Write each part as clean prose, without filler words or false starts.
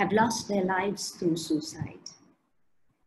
have lost their lives through suicide,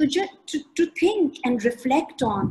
to think and reflect on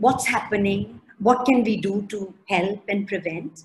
what's happening, what can we do to help and prevent।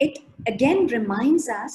it again reminds us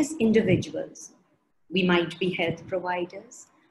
as individuals we might be health providers,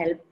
help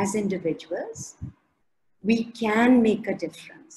as individuals we can make a difference।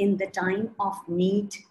in the time of need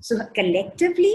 So collectively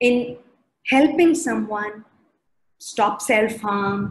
in helping someone stop self-harm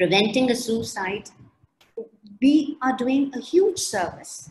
preventing a suicide, we are doing a huge service।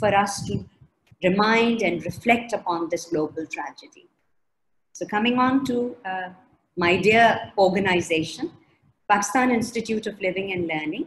for us to remind and reflect upon this global tragedy। So coming on to my dear organization, Pakistan Institute of Living and Learning,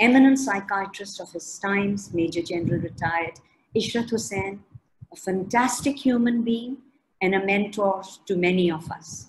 eminent psychiatrist of his times, Major General retired Ishrat Hussain, a fantastic human being and a mentor to many of us,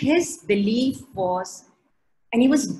his belief was and he was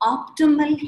optimal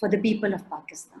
for the people of Pakistan।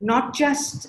not just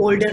older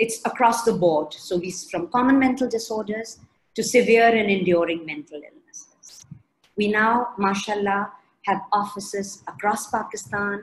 it's across the board, so we from common mental disorders to severe and enduring mental illnesses। We now mashallah have offices across Pakistan,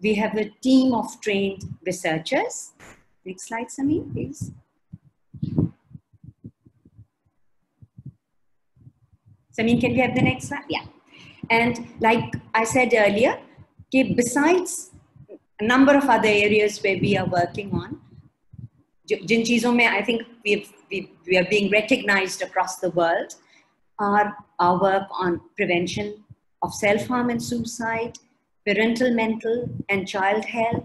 We have a team of trained researchers। Next slide, Sameer, please। Sameer, can we have the next slide? Yeah. And like I said earlier, besides a number of other areas where we are working on, jin cheezon mein I think we are being recognized across the world, are our work on prevention of self-harm and suicide, parental mental and child health,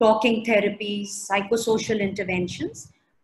talking therapies, psychosocial interventions,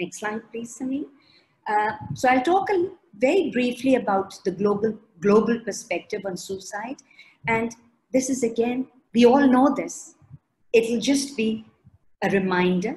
Next slide, please, Sameer। So I'll talk very briefly about the global perspective on suicide, and this is again, we all know this. It will just be a reminder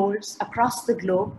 olds across the globe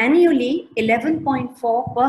Annually 11.4 per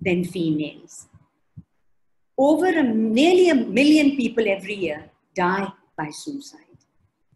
than females। Nearly a million people every year die by suicide,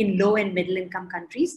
in low and middle income countries,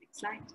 Next slide।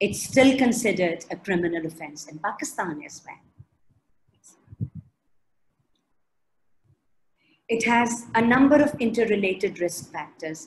it's still considered a criminal offense in Pakistan as well। It has a number of interrelated risk factors।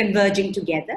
converging together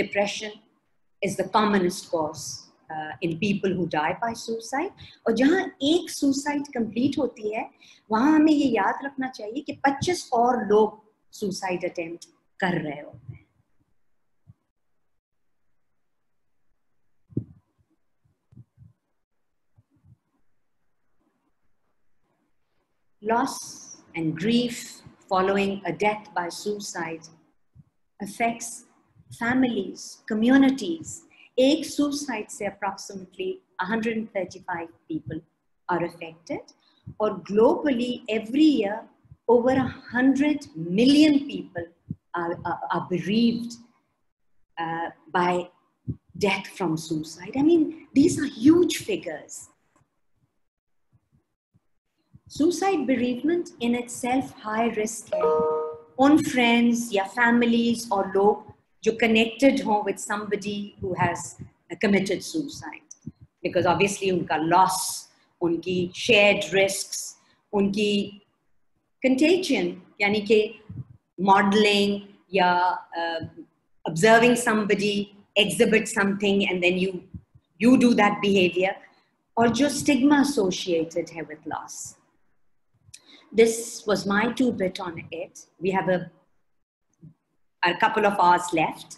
depression, is the commonest cause in people who die by suicide. اور جہاں ایک suicide complete ہوتی ہے وہاں ہمیں یہ یاد رکھنا چاہیے کہ 25 اور لوگ suicide attempt کر رہے ہوتے ہیں. Loss and grief following a death by suicide affects families, communities. Ek suicide se approximately 135 people are affected, or globally every year over 100 million people are bereaved by death from suicide. I mean, these are huge figures. Suicide bereavement in itself high risk ہے ان friends یا families اور لوگ جو connected ہوں with somebody who has committed suicide, because obviously ان کا loss, ان کی shared risks, ان کی contagion یعنی کہ modeling یا observing somebody exhibit something and then you do that behavior, اور جو stigma associated ہے with loss. This was my 2 bit on it. We have a couple of hours left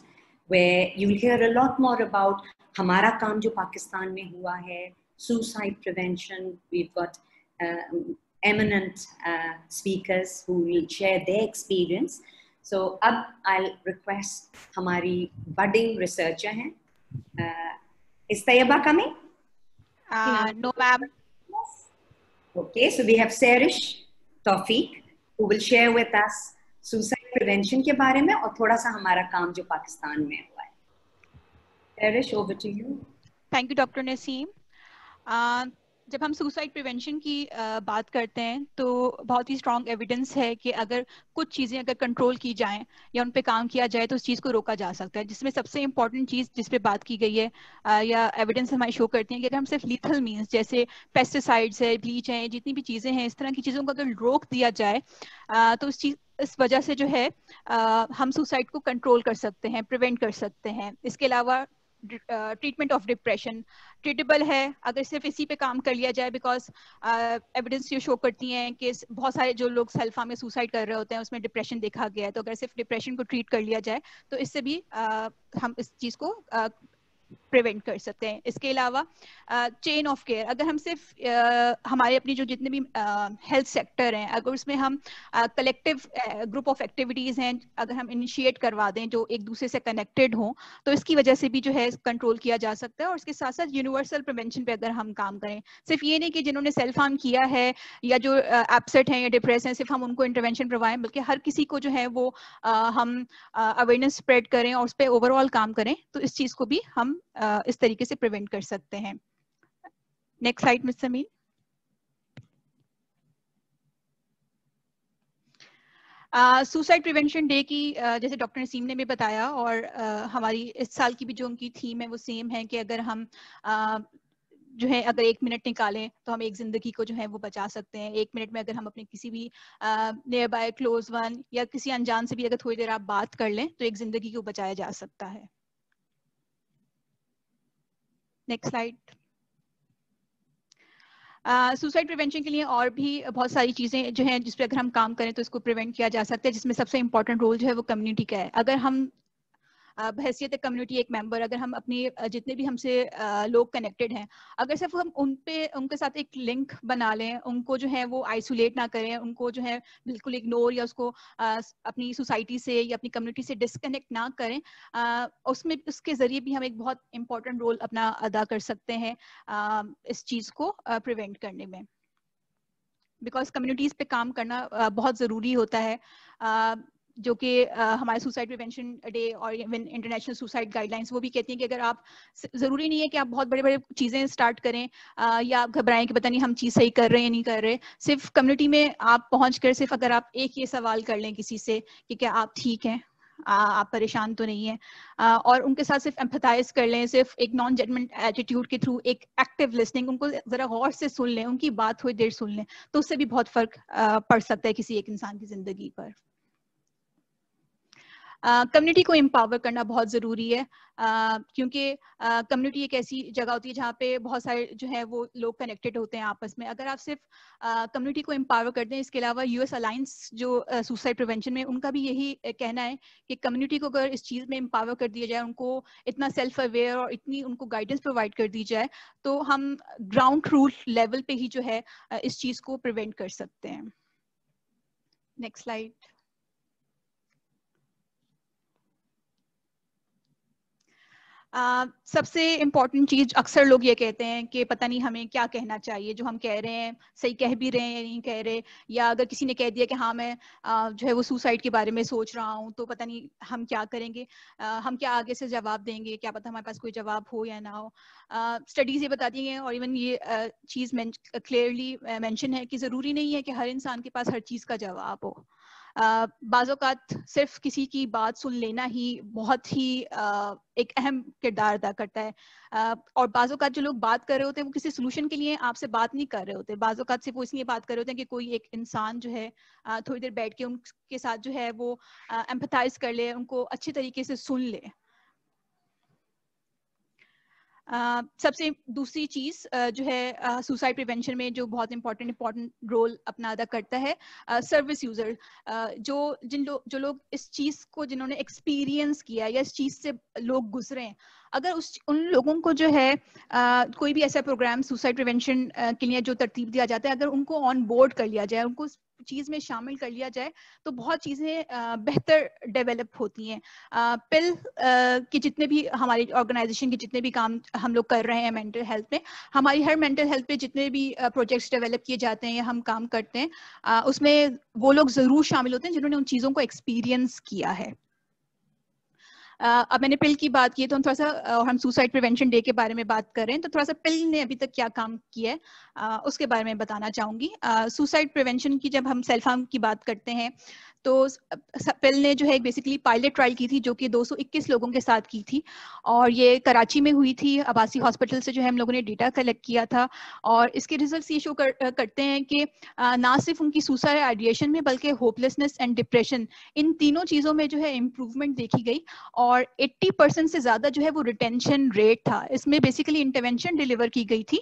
where you'll hear a lot more about hamara kaam jo Pakistan mein hua hai, suicide prevention. We've got eminent speakers who will share their experience. So ab I'll request hamari budding researcher hain. Is Tayyiba coming? No ma'am. Okay, so we have Serish Tawfiq, who will share with us suicide prevention کے بارے میں اور تھوڑا سا ہمارا کام جو پاکستان میں ہوا ہے. Erish, over to you. Thank you, Dr. Naseem. جب ہم سوسائڈ پریونشن کی بات کرتے ہیں تو بہت ہی اسٹرانگ ایویڈنس ہے کہ اگر کچھ چیزیں اگر کنٹرول کی جائیں یا ان پہ کام کیا جائے تو اس چیز کو روکا جا سکتا ہے. جس میں سب سے امپورٹنٹ چیز جس پہ بات کی گئی ہے یا ایویڈنس ہماری شو کرتی ہیں کہ اگر ہم صرف لیتھل مینس جیسے پیسٹیسائڈس ہے, بلیچ ہیں, جتنی بھی چیزیں ہیں, اس طرح کی چیزوں کو اگر روک دیا جائے تو اس وجہ سے جو ہے ہم سوسائڈ کو کنٹرول کر سکتے ہیں, پریونٹ کر سکتے ہیں. اس کے علاوہ ٹریٹمنٹ آف ڈپریشن ٹریٹیبل ہے اگر صرف اسی پہ کام کر لیا جائے, بیکاز ایویڈنس یہ شو کرتی ہیں کہ بہت سارے جو لوگ سیلف ہارم میں سوسائڈ کر رہے ہوتے ہیں اس میں ڈپریشن دیکھا گیا ہے. تو اگر صرف ڈپریشن کو ٹریٹ کر لیا جائے تو اس سے بھی ہم اس چیز کو پریونٹ کر سکتے ہیں. اس کے علاوہ چین آف کیئر, اگر ہم صرف ہمارے اپنی جو جتنے بھی ہیلتھ سیکٹر ہیں اگر اس میں ہم کلیکٹیو گروپ آف ایکٹیویٹیز ہیں اگر ہم انیشیٹ کروا دیں جو ایک دوسرے سے کنیکٹڈ ہوں تو اس کی وجہ سے بھی جو ہے کنٹرول کیا جا سکتا ہے. اور اس کے ساتھ ساتھ یونیورسل پریونشن پہ اگر ہم کام کریں, صرف یہ نہیں کہ جنہوں نے سیلف ہارم کیا ہے یا جو ایپسٹ ہیں یا ڈپریس ہیں صرف ہم ان کو انٹروینشن پرووائیں, بلکہ ہر کسی کو جو ہے وہ ہم اویئرنیس اسپریڈ کریں اور اس پہ اوور آل کام کریں تو اس چیز کو بھی ہم اس طریقے سے پریونٹ کر سکتے ہیں. نیکسٹ سلائیڈ مس سمین. سوسائڈ پریونشن ڈے کی جیسے ڈاکٹر نسیم نے بھی بتایا اور ہماری اس سال کی بھی جو ان کی تھیم ہے وہ سیم ہے کہ اگر ہم جو ہے اگر 1 منٹ نکالیں تو ہم ایک زندگی کو جو ہے وہ بچا سکتے ہیں. 1 منٹ میں اگر ہم اپنے کسی بھی نیئر بائی کلوز ون یا کسی انجان سے بھی اگر تھوڑی دیر آپ بات کر لیں تو ایک زندگی کو بچایا جا سکتا ہے. Next slide. سوسائڈ پریونشن کے لیے اور بھی بہت ساری چیزیں جو ہیں جس پہ اگر ہم کام کریں تو اس کو پریونٹ کیا جا سکتا ہے, جس میں سب سے امپورٹنٹ رول جو ہے وہ کمیونٹی کا ہے. اگر ہم بحیثیت کمیونٹی ایک ممبر اگر ہم اپنی جتنے بھی ہم سے لوگ کنیکٹڈ ہیں اگر صرف ہم ان کے ساتھ ایک لنک بنا لیں, ان کو جو ہے وہ آئسولیٹ نہ کریں, ان کو جو ہے بالکل اگنور یا اس کو اپنی سوسائٹی سے یا اپنی کمیونٹی سے ڈسکنیکٹ نہ کریں, اس کے ذریعے بھی ہم ایک بہت امپورٹنٹ رول اپنا ادا کر سکتے ہیں اس چیز کو پریونٹ کرنے میں. بیکاز کمیونٹیز پہ کام کرنا بہت ضروری ہوتا ہے, جو کہ ہمارے سوسائڈ پریونشن ڈے اور even international suicide guide lines وہ بھی کہتی ہیں کہ اگر آپ ضروری نہیں ہے کہ آپ بہت بڑے بڑے چیزیں اسٹارٹ کریں یا آپ گھبرائیں کہ پتہ نہیں ہم چیز صحیح کر رہے ہیں یا نہیں کر رہے, صرف کمیونٹی میں آپ پہنچ کر صرف اگر آپ ایک یہ سوال کر لیں کسی سے کہ کیا آپ ٹھیک ہیں, آپ پریشان تو نہیں ہیں, اور ان کے ساتھ صرف ایمپتھائز کر لیں, صرف ایک نان ججمنٹ ایٹیٹیوڈ کے تھرو ایک ایکٹیو لسننگ, ان کو ذرا غور سے سن لیں, ان کی بات تھوڑی دیر سن لیں, تو اس سے بھی بہت فرق پڑ سکتا ہے کسی ایک انسان کی زندگی پر. کمیونٹی کو امپاور کرنا بہت ضروری ہے کیونکہ کمیونٹی ایک ایسی جگہ ہوتی ہے جہاں پہ بہت سارے جو ہے وہ لوگ کنیکٹڈ ہوتے ہیں آپس میں. اگر آپ صرف کمیونٹی کو امپاور کرتے ہیں, اس کے علاوہ یو ایس الائنس جو سوسائڈ پریونشن میں, ان کا بھی یہی کہنا ہے کہ کمیونٹی کو اگر اس چیز میں امپاور کر دیا جائے, ان کو اتنا سیلف اویئر اور اتنی ان کو گائیڈنس پرووائڈ کر دی جائے, تو ہم گراؤنڈ روٹ لیول پہ ہی جو ہے اس چیز کو پریونٹ کر سکتے ہیں. Next slide. سب سے امپورٹنٹ چیز اکثر لوگ یہ کہتے ہیں کہ پتہ نہیں ہمیں کیا کہنا چاہیے, جو ہم کہہ رہے ہیں صحیح کہہ بھی رہے ہیں یا نہیں کہہ رہے, یا اگر کسی نے کہہ دیا کہ ہاں میں جو ہے وہ سوسائڈ کے بارے میں سوچ رہا ہوں تو پتہ نہیں ہم کیا کریں گے, ہم کیا آگے سے جواب دیں گے, کیا پتہ ہمارے پاس کوئی جواب ہو یا نہ ہو. اسٹڈیز یہ بتاتی ہیں اور ایون یہ چیز کلیئرلی مینشن ہے کہ ضروری نہیں ہے کہ ہر انسان کے پاس ہر چیز کا جواب ہو. بعض اوقات صرف کسی کی بات سن لینا ہی بہت ہی ایک اہم کردار ادا کرتا ہے, اور بعض اوقات جو لوگ بات کر رہے ہوتے ہیں وہ کسی سولوشن کے لیے آپ سے بات نہیں کر رہے ہوتے, بعض اوقات صرف وہ اس لیے بات کر رہے ہوتے ہیں کہ کوئی ایک انسان جو ہے تھوڑی دیر بیٹھ کے ان کے ساتھ جو ہے وہ ایمپتھائز کر لے, ان کو اچھی طریقے سے سن لے. سب سے دوسری چیز جو ہے سوسائڈ پریونشن میں جو بہت امپورٹنٹ رول اپنا ادا کرتا ہے, سروس یوزر, جو لوگ اس چیز کو جنہوں نے ایکسپیرینس کیا یا اس چیز سے لوگ گزرے ہیں, اگر ان لوگوں کو جو ہے کوئی بھی ایسا پروگرام سوسائڈ پریونشن کے لیے جو ترتیب دیا جاتا ہے, اگر ان کو آن بورڈ کر لیا جائے, ان کو چیز میں شامل کر لیا جائے, تو بہت چیزیں بہتر ڈیولپ ہوتی ہیں. پل کے جتنے بھی ہماری آرگنائزیشن کے جتنے بھی کام ہم لوگ کر رہے ہیں مینٹل ہیلتھ پہ, ہماری ہر مینٹل ہیلتھ پہ جتنے بھی پروجیکٹس ڈیولپ کیے جاتے ہیں یا ہم کام کرتے ہیں, اس میں وہ لوگ ضرور شامل ہوتے ہیں جنہوں نے ان چیزوں کو ایکسپیرینس کیا ہے. اب میں نے پل کی بات کی تو ہم تھوڑا سا, ہم سوسائڈ پریونشن ڈے کے بارے میں بات کر رہے ہیں, تو تھوڑا سا پل نے ابھی تک کیا کام کیا ہے اس کے بارے میں بتانا چاہوں گی. سوسائڈ پریونشن کی جب ہم سیلف ہارم کی بات کرتے ہیں تو پل نے جو ہے بیسیکلی پائلٹ ٹرائل کی تھی جو کہ 221 لوگوں کے ساتھ کی تھی, اور یہ کراچی میں ہوئی تھی. عباسی ہاسپٹل سے جو ہے ہم لوگوں نے ڈیٹا کلیکٹ کیا تھا, اور اس کے ریزلٹس یہ شو کرتے ہیں کہ نہ صرف ان کی سوسائڈ آئیڈیشن میں بلکہ ہوپلیسنس اینڈ ڈپریشن, ان تینوں چیزوں میں جو ہے امپروومنٹ دیکھی گئی, اور 80% سے زیادہ جو ہے وہ ریٹینشن ریٹ تھا. اس میں بیسیکلی انٹرونشن ڈیلیور کی گئی تھی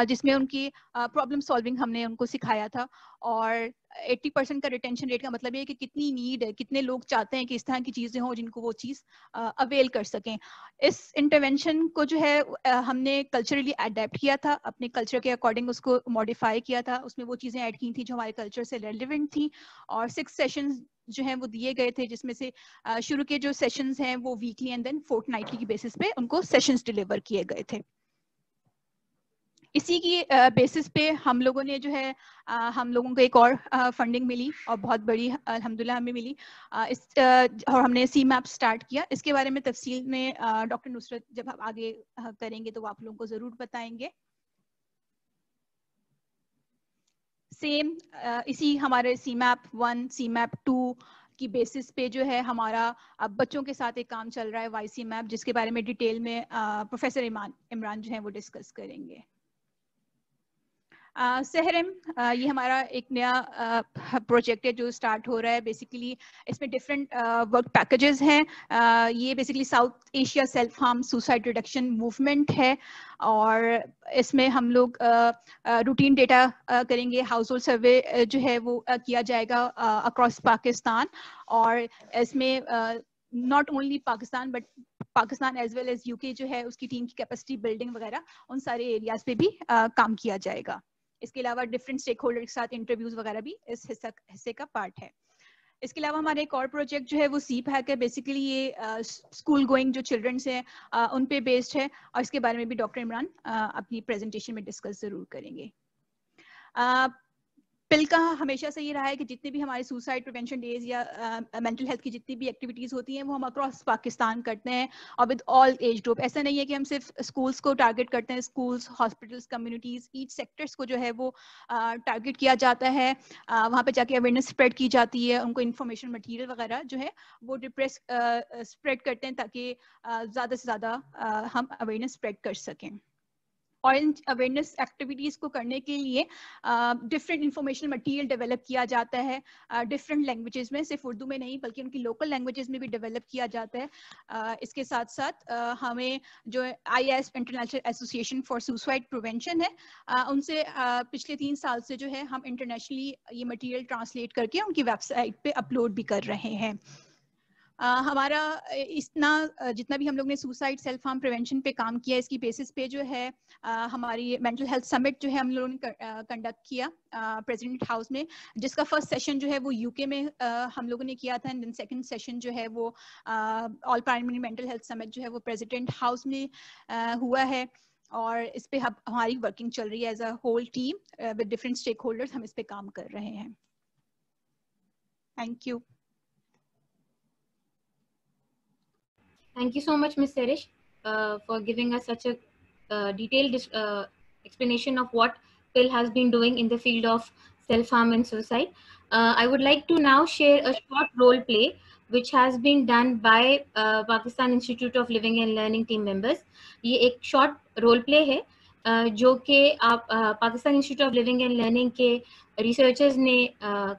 جس میں ان کی پرابلم سالونگ ہم نے ان کو سکھایا تھا, اور 80% کا ریٹینشن ریٹ کا مطلب یہ کہ کتنی نیڈ ہے, کتنے لوگ چاہتے ہیں کہ اس طرح کی چیزیں ہوں جن کو وہ چیز اویل کر سکیں. اس انٹرونشن کو جو ہے ہم نے کلچرلی اڈیپٹ کیا تھا, اپنے کلچر کے اکارڈنگ اس کو ماڈیفائی کیا تھا, اس میں وہ چیزیں ایڈ کی تھیں جو ہمارے کلچر سے ریلیونٹ تھیں, اور 6 سیشنز جو ہیں وہ دیے گئے تھے, جس میں سے شروع کے جو سیشنز ہیں وہ weekly and then fortnightly کی بیسس پہ ان کو سیشنز ڈیلیور کیے گئے تھے. اسی کی بیسس پہ ہم لوگوں نے جو ہے ہم لوگوں کو ایک اور فنڈنگ ملی, اور بہت بڑی الحمدللہ ہمیں ملی, اور ہم نے سی میپ اسٹارٹ کیا. اس کے بارے میں تفصیل میں ڈاکٹر نصرت جب ہم آگے کریں گے تو آپ لوگوں کو ضرور بتائیں گے. سیم اسی ہمارے سی میپ 1 سی میپ 2 کی بیسس پہ جو ہے ہمارا اب بچوں کے ساتھ ایک کام چل رہا ہے وائی سی میپ, جس کے بارے میں ڈیٹیل میں پروفیسر عمران جو ہیں وہ ڈسکس کریں گے. سحرم یہ ہمارا ایک نیا پروجیکٹ ہے جو اسٹارٹ ہو رہا ہے. بیسیکلی اس میں ڈفرینٹ ورک پیکیجز ہیں. یہ basically south Asia self harm suicide reduction movement ہے, اور اس میں ہم لوگ روٹین ڈیٹا کریں گے. ہاؤس ہولڈ سروے جو ہے وہ کیا جائے گا اکراس پاکستان, اور اس میں not only Pakistan but Pakistan as well as U K جو ہے اس کی ٹیم کی کیپیسٹی بلڈنگ وغیرہ ان سارے ایریاز پہ بھی کام کیا جائے گا. اس کے علاوہ ڈفرینٹ اسٹیک ہولڈر کے ساتھ انٹرویوز وغیرہ بھی اس حصے کا پارٹ ہے. اس کے علاوہ ہمارا ایک اور پروجیکٹ جو ہے وہ سیپ ہیک ہے. بیسیکلی یہ اسکول گوئنگ جو چلڈرنس ہیں ان پہ بیسڈ ہے, اور اس کے بارے میں بھی ڈاکٹر عمران اپنی پریزنٹیشن میں ڈسکس ضرور کریں گے. پل کا ہمیشہ سے یہ رہا ہے کہ جتنے بھی ہمارے سوسائڈ پریونشن ڈیز یا مینٹل ہیلتھ کی جتنی بھی ایکٹیویٹیز ہوتی ہیں وہ ہم اکراس پاکستان کرتے ہیں, اور ود آل ایج گروپ. ایسا نہیں ہے کہ ہم صرف اسکولس کو ٹارگیٹ کرتے ہیں, schools, hospitals, communities, each sectors کو جو ہے وہ ٹارگیٹ کیا جاتا ہے. وہاں پہ جا کے اویئرنیس اسپریڈ کی جاتی ہے, ان کو انفارمیشن مٹیریل وغیرہ جو ہے وہ اسپریڈ کرتے ہیں تاکہ زیادہ سے زیادہ ہم اویئرنیس اسپریڈ کر سکیں. اور ان اویئرنیس ایکٹیویٹیز کو کرنے کے لیے ڈفرینٹ انفارمیشنل مٹیریل ڈیولپ کیا جاتا ہے ڈفرینٹ لینگویجز میں, صرف اردو میں نہیں بلکہ ان کی لوکل لینگویجز میں بھی ڈیولپ کیا جاتا ہے. اس کے ساتھ ساتھ ہمیں جو IS international association for suicide prevention ہے, ان سے پچھلے 3 سال سے جو ہے ہم انٹرنیشنلی یہ مٹیریل ٹرانسلیٹ کر کے ان کی ویب سائٹ پہ اپلوڈ بھی کر رہے ہیں. ہمارا جتنا بھی ہم لوگ نے سوسائڈ سیلف ہارم پریونشن پہ کام کیا, اس کی بیسس پہ جو ہے ہماری مینٹل ہیلتھ سمٹ جو ہے ہم لوگوں نے کنڈکٹ کیا پریزیڈنٹ ہاؤس میں, جس کا فرسٹ سیشن جو ہے وہ UK میں ہم لوگوں نے کیا تھا, اینڈ دین سیکنڈ سیشن جو ہے وہ آل پرائمری مینٹل ہیلتھ سمٹ جو ہے وہ پریزیڈنٹ ہاؤس میں ہوا ہے. اور اس پہ ہماری ورکنگ چل رہی ہے as a whole team with different stake holders, ہم اس پہ کام کر رہے ہیں. Thank you. Thank you so much, Ms. Serish, for giving us such a detailed explanation of what PIL has been doing in the field of self-harm and suicide. I would like to now share a short role play which has been done by Pakistan Institute of Living and Learning team members. یہ ایک short role play ہے جو کہ آپ Pakistan institute of living and learning کے researchers نے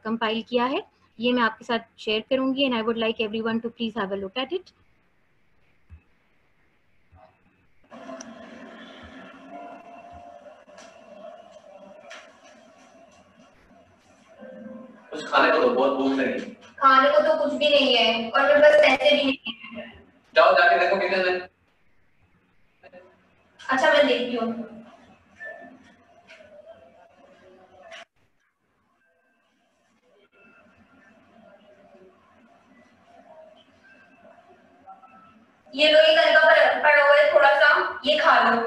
compile کیا ہے. یہ میں آپ کے ساتھ شیئر کروں گی, and I would like everyone to please have a look at it. کچھ کھانے کو تو بہت بھوک لگی. کھانے کو تو کچھ بھی نہیں ہے, اور میرے پاس پیسے بھی نہیں ہیں. جاؤ جا کے دیکھو کتنے میں. اچھا میں دیکھتی ہوں. یہ لو, یہ گھر کا پڑا ہوا ہے تھوڑا سا, یہ کھا لو.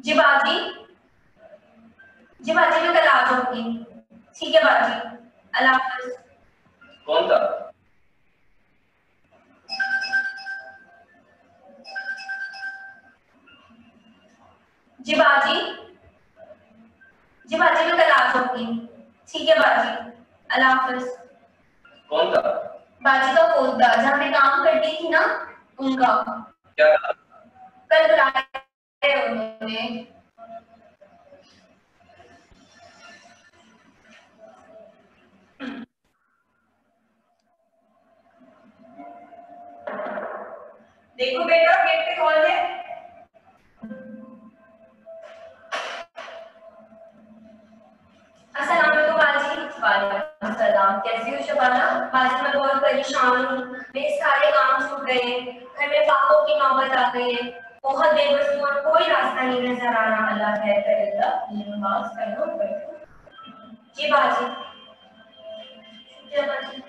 جی باجی, جی باجی میں کل آ جاؤں گی. ٹھیک ہے باجی, اللہ حافظ. کون تھا؟ جی باجی, جی باجی میں کل آ جاؤں گی. ٹھیک ہے باجی, اللہ حافظ. کون تھا؟ باجی کا فون تھا, جہاں میں کام کرتی تھی نا ان کا. کیا کل بلایا انہوں نے. دیکھو بیٹا گیٹ پہ کون ہے. السلام علیکم باجی. وعلیکم السلام. کیسی ہو شبانہ؟ باجی میں بہت پریشان ہوں, میرے سارے کام چھوٹ گئے ہیں, گھر میں پاپوں کی نوبت آ گئی ہے, بہت بے بسی ہوں, کوئی راستہ نہیں نظر آ رہا. اللہ خیر کرے گا. نماز پڑھو. جی باجی. جی باجی.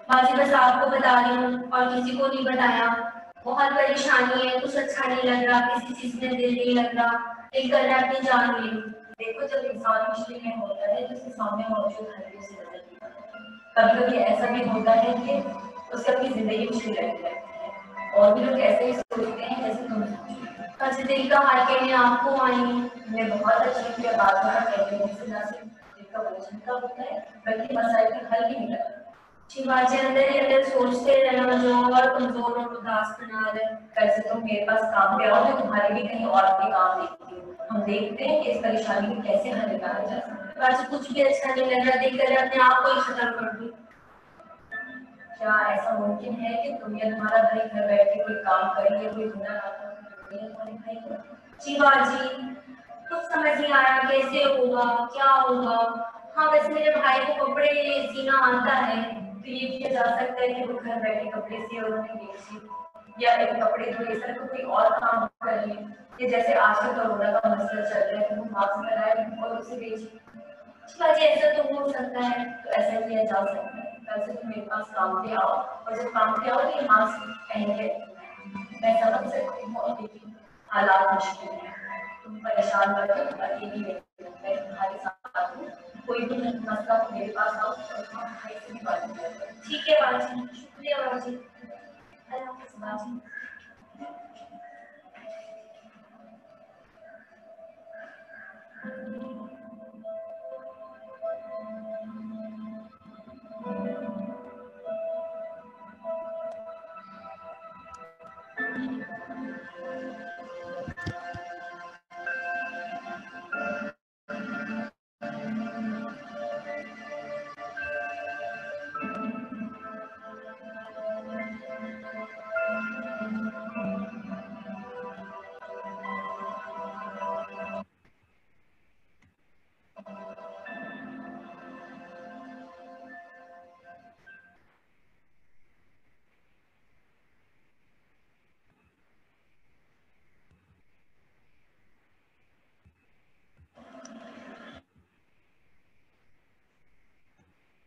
باجی بس آپ کو بتا رہی ہوں اور کسی کو نہیں بتایا. بہت پریشانی ہے, کچھ اچھا نہیں لگ رہا, کسی چیز میں دل نہیں لگ رہا, دل کر رہا اپنی جان لے لوں. دیکھو جب انسان مشکل میں ہوتا ہے تو اس کے سامنے موجود ہر چیز سے مدد لیتا ہے. کبھی کبھی ایسا بھی ہوتا ہے کہ اس سے اپنی زندگی مشکل رہتی ہے, اور بھی لوگ ایسے ہی سوچتے ہیں جیسے تم سوچتے. اچھا دل کا حال کہنے آپ کو آئی ہوں. میں بہت اچھی کیا بات کہتے ہیں جس سے نہ صرف دل کا وجن کا ہوتا ہے بلکہ مسائل کا حل بھی ملتا ہے. جی باجی اندر ہی اندر سوچتے رہنا جو اور کمزور اور اداس بنا رہے. ویسے تم میرے پاس کام پہ آؤ میں تمہارے بھی کہیں اور بھی کام دیکھتی ہوں, ہم دیکھتے ہیں کہ اس پریشانی کو کیسے حل نکالا جا سکتا ہے. باجی کچھ بھی اچھا نہیں لگ رہا, دل کر رہا اپنے آپ کو ہی ختم کر دوں. کیا ایسا ممکن ہے کہ تم یا تمہارا بھائی گھر بیٹھ کے کوئی کام کر لے, کوئی گناہ نہ کرے؟ جی باجی کچھ سمجھ نہیں آ رہا کیسے ہوگا, کیا ہوگا. ہاں ویسے میرے بھائی کو کپڑے سینا آتا ہے, تو یہ کیا جا سکتا ہے کہ وہ گھر بیٹھے کپڑے سی اور انہیں بیچے, یا ایک کپڑے دھو یہ سب کوئی اور کام کر لیں, یا جیسے آج کل کورونا کا مسئلہ چل رہا ہے تو وہ ماسک لگائے اور اسے بیچے. باجی ایسا تو ہو سکتا ہے. تو ایسا کیا جا سکتا ہے. ویسے تم میرے پاس کام پہ آؤ, اور جب کام پہ آؤ تو یہ ماسک پہن کے میں سمجھ سکتی ہوں, اور لیکن حالات مشکل ہیں, تم پریشان کر کے اکیلی نہیں, میں تمہارے ساتھ ہوں. کوئی بھی مسئلہ میرے پاس آؤ اور تمہارے بھائی سے بھی بات کریں. ٹھیک ہے باجی, شکریہ باجی. اللہ حافظ باجی.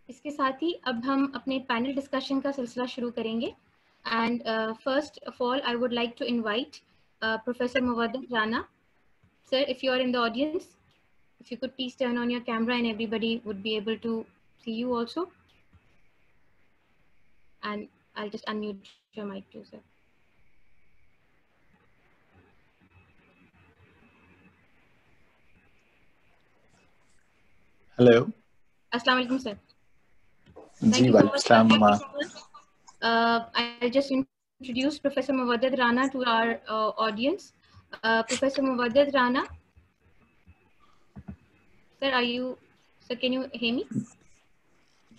اس کے ساتھ ہی اب ہم اپنے پینل ڈسکشن کا سلسلہ شروع کریں گے. And first of all I would like to invite professor Mawaddat Rana. Sir, if you are in the audience, if you could please turn on your camera and everybody would be able to see you also. And I'll just unmute your mic too, sir. Hello. Assalamu alaikum, sir. Ji, walaikum assalam. I'll just introduce Professor Mowaddat Rana to our audience. Professor Mowaddat Rana. Sir, can you hear me?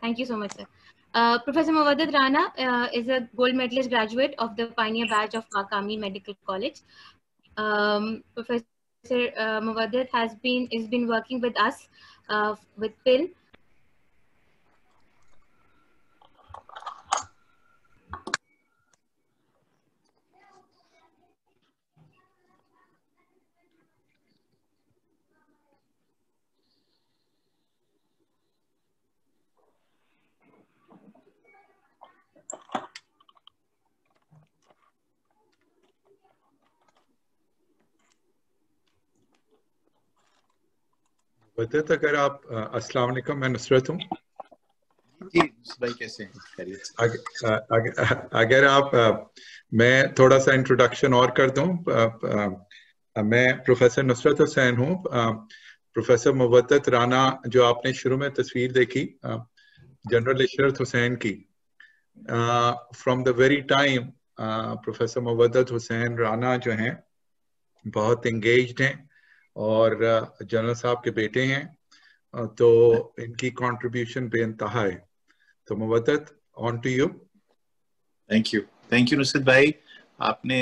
thank you so much, sir. Professor Mowaddat Rana is a gold medalist graduate of the Pioneer Badge of Pakami Medical College. Professor Mowaddat has been working with us with PIL. اگر آپ السلام علیکم، میں نصرت ہوں. جی بھائی کیسے ہیں؟ اگر آپ میں تھوڑا سا انٹروڈکشن اور کر دوں. میں پروفیسر نصرت حسین ہوں. پروفیسر موودت رانا جو آپ نے شروع میں تصویر دیکھی جنرل عشرت حسین کی، from the very time professor Mawaddat Hussain Rana جو ہیں بہت انگیجڈ ہیں اور جنرل صاحب کے بیٹے ہیں، تو ان کی کنٹریبیوشن بے انتہا ہے. تو Mawaddat, on to you. Thank you Nusrat بھائی. آپ نے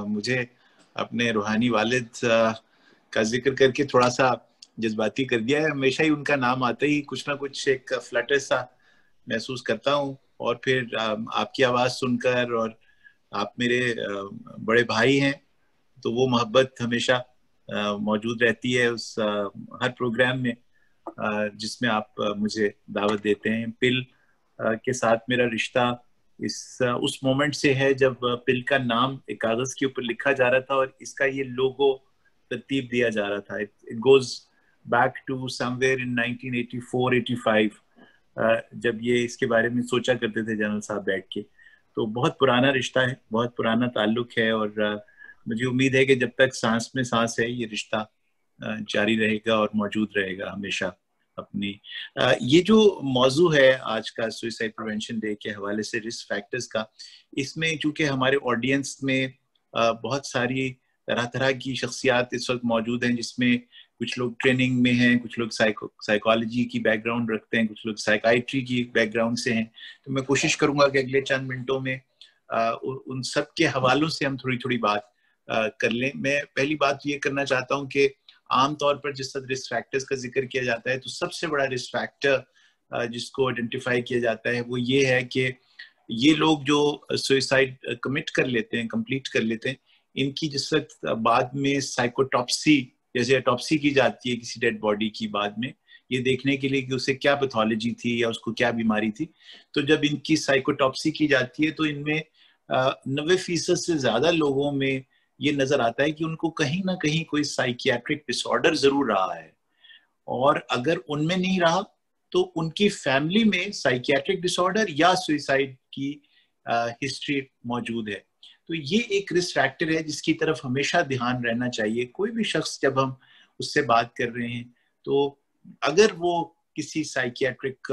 مجھے اپنے روحانی والد کا ذکر کر کے تھوڑا سا جذباتی کر دیا ہے. ہمیشہ ہی ان کا نام آتا ہی کچھ نہ کچھ ایک فلٹر سا محسوس کرتا ہوں، اور پھر آپ کی آواز سن کر، اور آپ میرے بڑے بھائی ہیں تو وہ محبت ہمیشہ موجود رہتی ہے اس ہر پروگرام میں جس میں آپ مجھے دعوت دیتے ہیں. پل کے ساتھ میرا رشتہ اس مومنٹ سے ہے جب پل کا نام ایک کاغذ کے اوپر لکھا جا رہا تھا اور اس کا یہ لوگو ترتیب دیا جا رہا تھا. It goes back to somewhere in 1984-85 جب یہ اس کے بارے میں سوچا کرتے تھے جنرل صاحب بیٹھ کے. تو بہت پرانا رشتہ ہے، بہت پرانا تعلق ہے، اور مجھے امید ہے کہ جب تک سانس میں سانس ہے یہ رشتہ جاری رہے گا اور موجود رہے گا ہمیشہ. اپنی یہ جو موضوع ہے آج کا سوئسائڈ پریونشن ڈے کے حوالے سے رسک فیکٹرز کا، اس میں چونکہ ہمارے آڈینس میں بہت ساری طرح طرح کی شخصیات اس وقت موجود ہیں، جس میں کچھ لوگ ٹریننگ میں ہیں، کچھ لوگ سائیکالوجی کی بیک گراؤنڈ رکھتے ہیں، کچھ لوگ سائیکائٹری کی بیک گراؤنڈ سے ہیں. تو میں کوشش کروں گا کہ اگلے چند منٹوں میں ان سب کے حوالوں سے ہم تھوڑی بات کر لیں. میں پہلی بات یہ کرنا چاہتا ہوں کہ عام طور پر جس طرح رسک فیکٹرز کا ذکر کیا جاتا ہے تو سب سے بڑا رسک فیکٹر جس کو آئیڈینٹیفائی کیا جاتا ہے وہ یہ ہے کہ یہ لوگ جو سوئسائڈ کمٹ کر لیتے ہیں، کمپلیٹ کر لیتے ہیں، ان کی جس وقت بعد میں سائیکوٹاپسی، جیسے اٹاپسی کی جاتی ہے کسی ڈیڈ باڈی کی بعد میں، یہ دیکھنے کے لیے کہ اسے کیا پیتھولوجی تھی یا اس کو کیا بیماری تھی، تو جب ان کی سائیکوٹاپسی کی جاتی ہے تو ان میں 90% سے زیادہ لوگوں میں یہ نظر آتا ہے کہ ان کو کہیں نہ کہیں کوئی سائیکیاٹرک ڈس آرڈر ضرور رہا ہے، اور اگر ان میں نہیں رہا تو ان کی فیملی میں سائیکیاٹرک ڈس آرڈر یا سوئسائڈ کی ہسٹری موجود ہے. تو یہ ایک رسک فیکٹر ہے جس کی طرف ہمیشہ دھیان رہنا چاہیے. کوئی بھی شخص جب ہم اس سے بات کر رہے ہیں تو اگر وہ کسی سائیکیاٹرک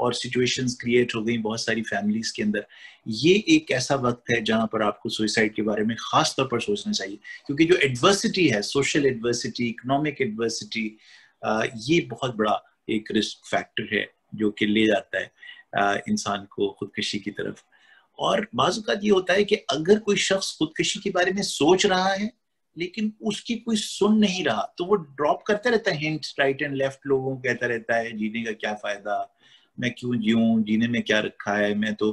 اور سچویشنز کریٹ ہو گئی بہت ساری فیملیز کے اندر. یہ ایک ایسا وقت ہے جہاں پر آپ کو سوئسائڈ کے بارے میں خاص طور پر سوچنا چاہیے, کیونکہ جو ایڈورسٹی ہے, سوشل ایڈورسٹی, اکنامک ایڈورسٹی, یہ بہت بڑا ایک رسک فیکٹر ہے جو کہ لے جاتا ہے انسان کو خودکشی کی طرف. اور بعض اوقات یہ ہوتا ہے کہ اگر کوئی شخص خودکشی کے بارے میں سوچ رہا ہے لیکن اس کی کوئی سن نہیں رہا, تو وہ ڈراپ کرتا رہتا ہے ہنٹ رائٹ اینڈ لیفٹ, لوگوں کو کہتا رہتا ہے جینے کا کیا فائدہ, میں کیوں جیوں, جینے میں کیا رکھا ہے, میں تو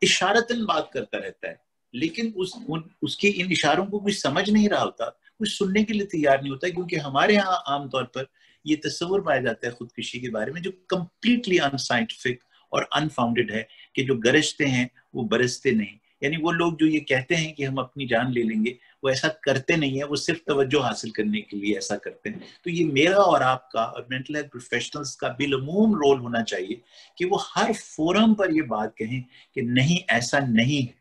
اشارتاً بات کرتا رہتا ہے, لیکن اس کے ان اشاروں کو کوئی سمجھ نہیں رہا ہوتا, کوئی سننے کے لیے تیار نہیں ہوتا, کیونکہ ہمارے ہاں عام طور پر یہ تصور پایا جاتا ہے خودکشی کے بارے میں جو کمپلیٹلی ان سائنٹیفک اور انفاؤنڈیڈ ہے, کہ جو گرجتے ہیں وہ برستے نہیں. یعنی وہ لوگ جو یہ کہتے ہیں کہ ہم اپنی جان لے لیں گے, وہ ایسا کرتے نہیں ہیں, وہ صرف توجہ حاصل کرنے کے لیے ایسا کرتے ہیں. تو یہ میرا اور آپ کا اور مینٹل ہیلتھ پروفیشنلز کا بالعموم رول ہونا چاہیے کہ وہ ہر فورم پر یہ بات کہیں کہ نہیں, ایسا نہیں ہے.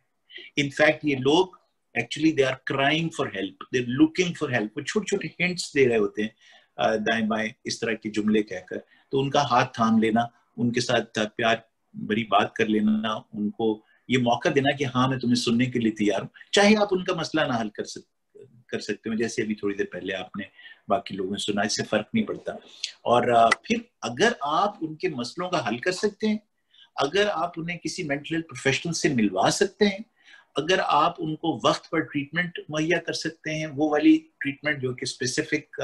انفیکٹ یہ لوگ actually they are crying for help, they are looking for help. وہ چھوٹے چھوٹے ہنٹس دے رہے ہوتے ہیں دائیں بائیں اس طرح کے جملے کہہ کر. تو ان کا ہاتھ تھام لینا, ان کے ساتھ پیار بڑی بات کر لینا, ان کو یہ موقع دینا کہ ہاں میں تمہیں سننے کے لیے تیار ہوں, چاہے آپ ان کا مسئلہ نہ حل کر سکتے ہو, جیسے ابھی تھوڑی دیر پہلے آپ نے باقی لوگوں نے سنا, اس سے فرق نہیں پڑتا. اور پھر اگر آپ ان کے مسئلوں کا حل کر سکتے ہیں, اگر آپ انہیں کسی مینٹل ہیلتھ پروفیشنل سے ملوا سکتے ہیں, اگر آپ ان کو وقت پر ٹریٹمنٹ مہیا کر سکتے ہیں, وہ والی ٹریٹمنٹ جو کہ اسپیسیفک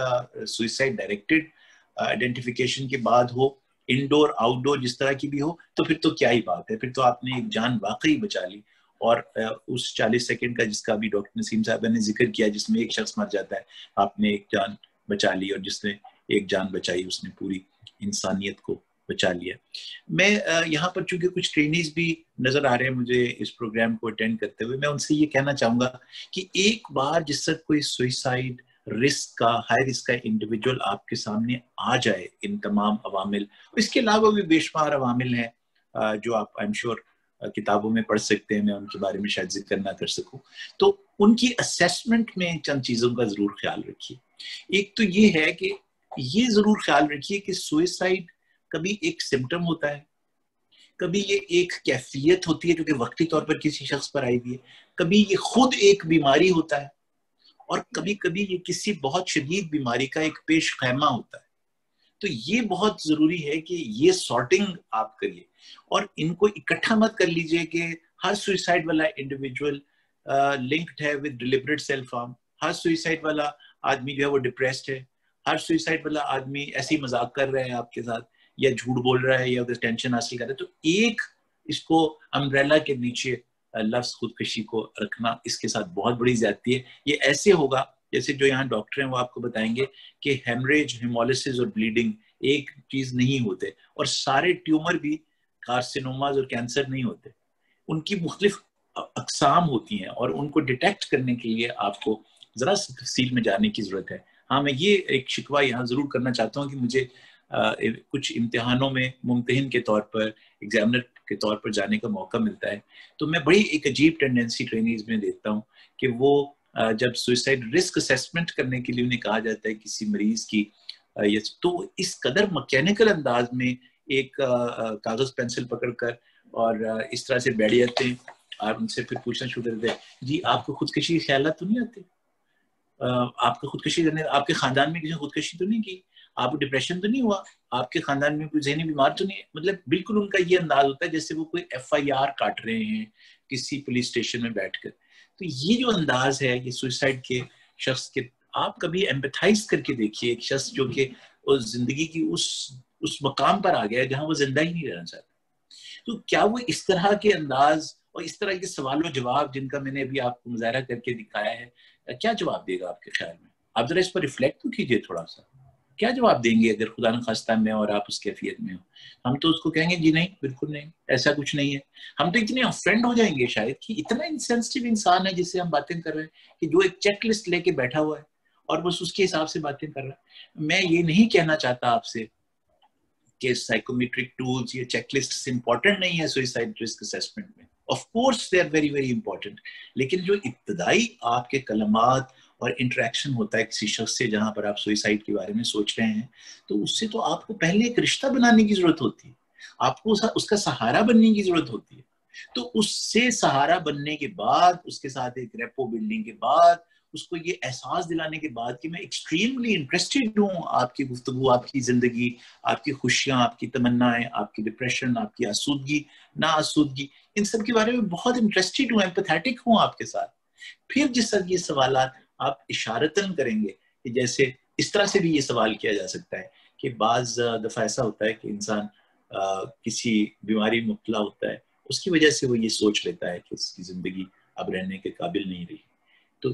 سوئسائڈ ڈائریکٹڈ آئیڈینٹیفیکیشن کے بعد ہو, انڈور آؤٹ ڈور جس طرح کی بھی ہو, تو پھر تو کیا ہی بات ہے, پھر تو آپ نے ایک جان واقعی بچا لی. اور اس 40 سیکنڈ کا جس کا بھی ڈاکٹر نسیم صاحبہ نے ذکر کیا, جس میں ایک شخص مر جاتا ہے, آپ نے ایک جان بچا لی, اور جس نے ایک جان بچائی اس نے پوری انسانیت کو بچا لیا. میں یہاں پر چونکہ کچھ ٹرینیز بھی نظر آ رہے ہیں مجھے اس پروگرام کو اٹینڈ کرتے ہوئے, میں ان سے یہ کہنا چاہوں گا کہ ایک بار جس سے کوئی سوئسائڈ رسک کا, ہائی رسک کا انڈیویجول آپ کے سامنے آ جائے, ان تمام عوامل, اس کے علاوہ بھی بے شمار عوامل ہیں جو آپ آئی ایم شیور کتابوں میں پڑھ سکتے ہیں, میں ان کے بارے میں شاید ذکر نہ کر سکوں, تو ان کی اسیسمنٹ میں چند چیزوں کا ضرور خیال رکھیے. ایک تو یہ ہے کہ یہ ضرور خیال رکھیے کہ سوئسائڈ کبھی ایک سمٹم ہوتا ہے, کبھی یہ ایک کیفیت ہوتی ہے جو کہ وقتی طور پر کسی شخص پر آئی ہوئی ہے, کبھی یہ خود ایک بیماری ہوتا ہے, اور کبھی کبھی یہ کسی بہت شدید بیماری کا ایک پیش خیمہ ہوتا ہے. تو یہ بہت ضروری ہے کہ یہ سارٹنگ آپ کریے, اور ان کو اکٹھا مت کر لیجئے کہ ہر سوئسائڈ والا انڈیویجول لنکڈ ہے with deliberate self harm, Hare suicide والا آدمی جو ہے وہ ڈپریسڈ ہے, ہر سوئسائڈ والا آدمی ایسے ہی مذاق کر رہا ہے آپ کے ساتھ, یا جھوٹ بول رہا ہے, یا ادھر ٹینشن حاصل کر رہا ہے. تو ایک اس کو امبریلا کے نیچے لفظ خودکشی کو رکھنا اس کے ساتھ بہت بڑی زیادتی ہے. یہ ایسے ہوگا جیسے جو یہاں ڈاکٹر ہیں وہ آپ کو بتائیں گے کہ ہیمریج, ہیمولیسس اور بلیڈنگ ایک چیز نہیں ہوتے, اور سارے ٹیومر بھی کارسینوماز اور کینسر نہیں ہوتے, ان کی مختلف اقسام ہوتی ہیں, اور ان کو ڈیٹیکٹ کرنے کے لیے آپ کو ذرا سی تفصیل میں جانے کی ضرورت ہے. ہاں میں یہ ایک شکوہ یہاں ضرور کرنا چاہتا ہوں کہ مجھے کچھ امتحانوں میں ممتحن کے طور پر, ایگزامنر کے طور پر جانے کا موقع ملتا ہے, تو میں بڑی ایک عجیب ٹینڈنسی ٹرینیز میں دیکھتا ہوں کہ وہ جب سوئسائڈ رسک اسیسمنٹ کرنے کے لیے انہیں کہا جاتا ہے کسی مریض کی, تو اس قدر مکینیکل انداز میں ایک کاغذ پینسل پکڑ کر اور اس طرح سے بیٹھ جاتے ہیں, اور ان سے پھر پوچھنا شروع کر دیتے ہیں, جی آپ کو خودکشی کے خیالات تو نہیں آتے, آپ کو خودکشی کرنے, آپ کے خاندان میں کسی نے خودکشی تو نہیں کی, آپ کو ڈپریشن تو نہیں ہوا, آپ کے خاندان میں کوئی ذہنی بیمار تو نہیں. مطلب بالکل ان کا یہ انداز ہوتا ہے جیسے وہ کوئی FIR کاٹ رہے ہیں کسی پولیس اسٹیشن میں بیٹھ کر. تو یہ جو انداز ہے یہ سوئسائڈ کے شخص کے, آپ کبھی ایمپیتھائز کر کے دیکھیے ایک شخص جو کہ زندگی کی اس مقام پر آ گیا جہاں وہ زندہ ہی نہیں رہنا چاہتا, تو کیا وہ اس طرح کے انداز اور اس طرح کے سوال و جواب جن کا میں نے ابھی آپ کو مظاہرہ کر کے دکھایا ہے, کیا جواب دے گا آپ کے خیال میں؟ آپ ذرا اس پر ریفلیکٹ تو کیجئے تھوڑا سا, کیا جواب دیں گے اگر خدا نخواستہ میں اور آپ اس کیفیت میں ہو؟ ہم تو اس کو کہیں گے جی نہیں, بالکل نہیں, ایسا کچھ نہیں ہے. ہم تو اتنے افرینڈ ہو جائیں گے شاید کہ اتنا انسینسٹیو انسان ہے جس سے ہم باتیں کر رہے ہیں کہ جو ایک چیک لسٹ لے کے بیٹھا ہوا ہے اور بس اس کے حساب سے باتیں کر رہا ہے. میں یہ نہیں کہنا چاہتا آپ سے کہ سائیکومیٹرک ٹولز یا چیک لسٹ امپورٹنٹ نہیں ہے سوئسائڈ رسک اسیسمنٹ میں. Of course they are very very important, لیکن جو ابتدائی آپ کے کلمات اور انٹریکشن ہوتا ہے کسی شخص سے جہاں پر آپ سوئسائڈ کے بارے میں سوچ رہے ہیں, تو اس سے تو آپ کو پہلے ایک رشتہ بنانے کی ضرورت ہوتی ہے. آپ کو اس کا سہارا بننے کی ضرورت ہوتی ہے. تو اس سے سہارا بننے کے بعد, اس کے ساتھ ایک ریپو بلڈنگ کے بعد, اس کو یہ احساس دلانے کے بعد کہ میں ایکسٹریملی انٹرسٹڈ ہوں آپ کی گفتگو, آپ کی زندگی, آپ کی خوشیاں, آپ کی تمنائیں, آپ کی ڈپریشن, آپ کی آسودگی, نا آسودگی, ان سب کے بارے میں بہت انٹرسٹڈ ہوں, ایمپیتھیٹک ہوں آپ کے ساتھ. پھر جس طرح یہ سوالات آپ اشارتاً کریں گے, کہ جیسے اس طرح سے بھی یہ سوال کیا جا سکتا ہے کہ بعض دفعہ ایسا ہوتا ہے کہ انسان کسی بیماری میں مبتلا ہوتا ہے, اس کی وجہ سے وہ یہ سوچ لیتا ہے کہ اس کی زندگی اب رہنے کے قابل نہیں رہی. تو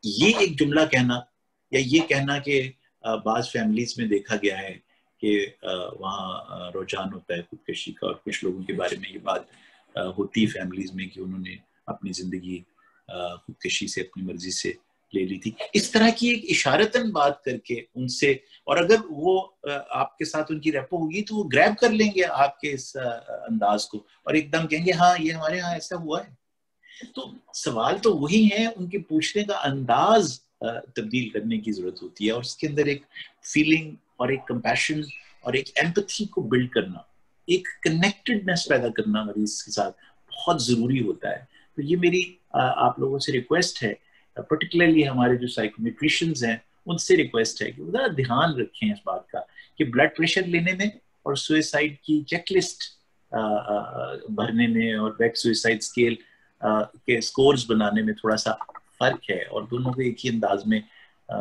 یہ ایک جملہ کہنا, یا یہ کہنا کہ بعض فیملیز میں دیکھا گیا ہے کہ وہاں رجحان ہوتا ہے خودکشی کا, اور کچھ لوگوں کے بارے میں یہ بات ہوتی ہے فیملیز میں کہ انہوں نے اپنی زندگی خودکشی سے اپنی مرضی سے لے لی تھی. اس طرح کی ایک اشارتاً بات کر کے ان سے, اور اگر وہ آپ کے ساتھ ان کی ریپو ہوگی تو وہ گریب کر لیں گے آپ کے اس انداز کو, اور ایک دم کہیں گے ہاں یہ ہمارے ہاں ایسا ہوا ہے. تو سوال تو وہی ہے, ان کے پوچھنے کا انداز تبدیل کرنے کی ضرورت ہوتی ہے, اور اس کے اندر ایک فیلنگ اور ایک کمپیشن اور ایک ایمپتھی کو بلڈ کرنا, ایک کنیکٹڈنس پیدا کرنا مریض کے ساتھ بہت ضروری ہوتا ہے. تو یہ میری آپ لوگوں سے ریکویسٹ ہے, پرٹیکولرلی ہمارے جو سائیکومیٹریشینز ہیں ان سے ریکویسٹ ہے کہ وہ ذرا دھیان رکھیں اس بات کا کہ بلڈ پریشر لینے میں اور سوئسائڈ کی چیک لسٹ بھرنے میں اور بیک سوئسائڈ اسکیل کے سکورز بنانے میں تھوڑا سا فرق ہے, اور دونوں کو ایک ہی انداز میں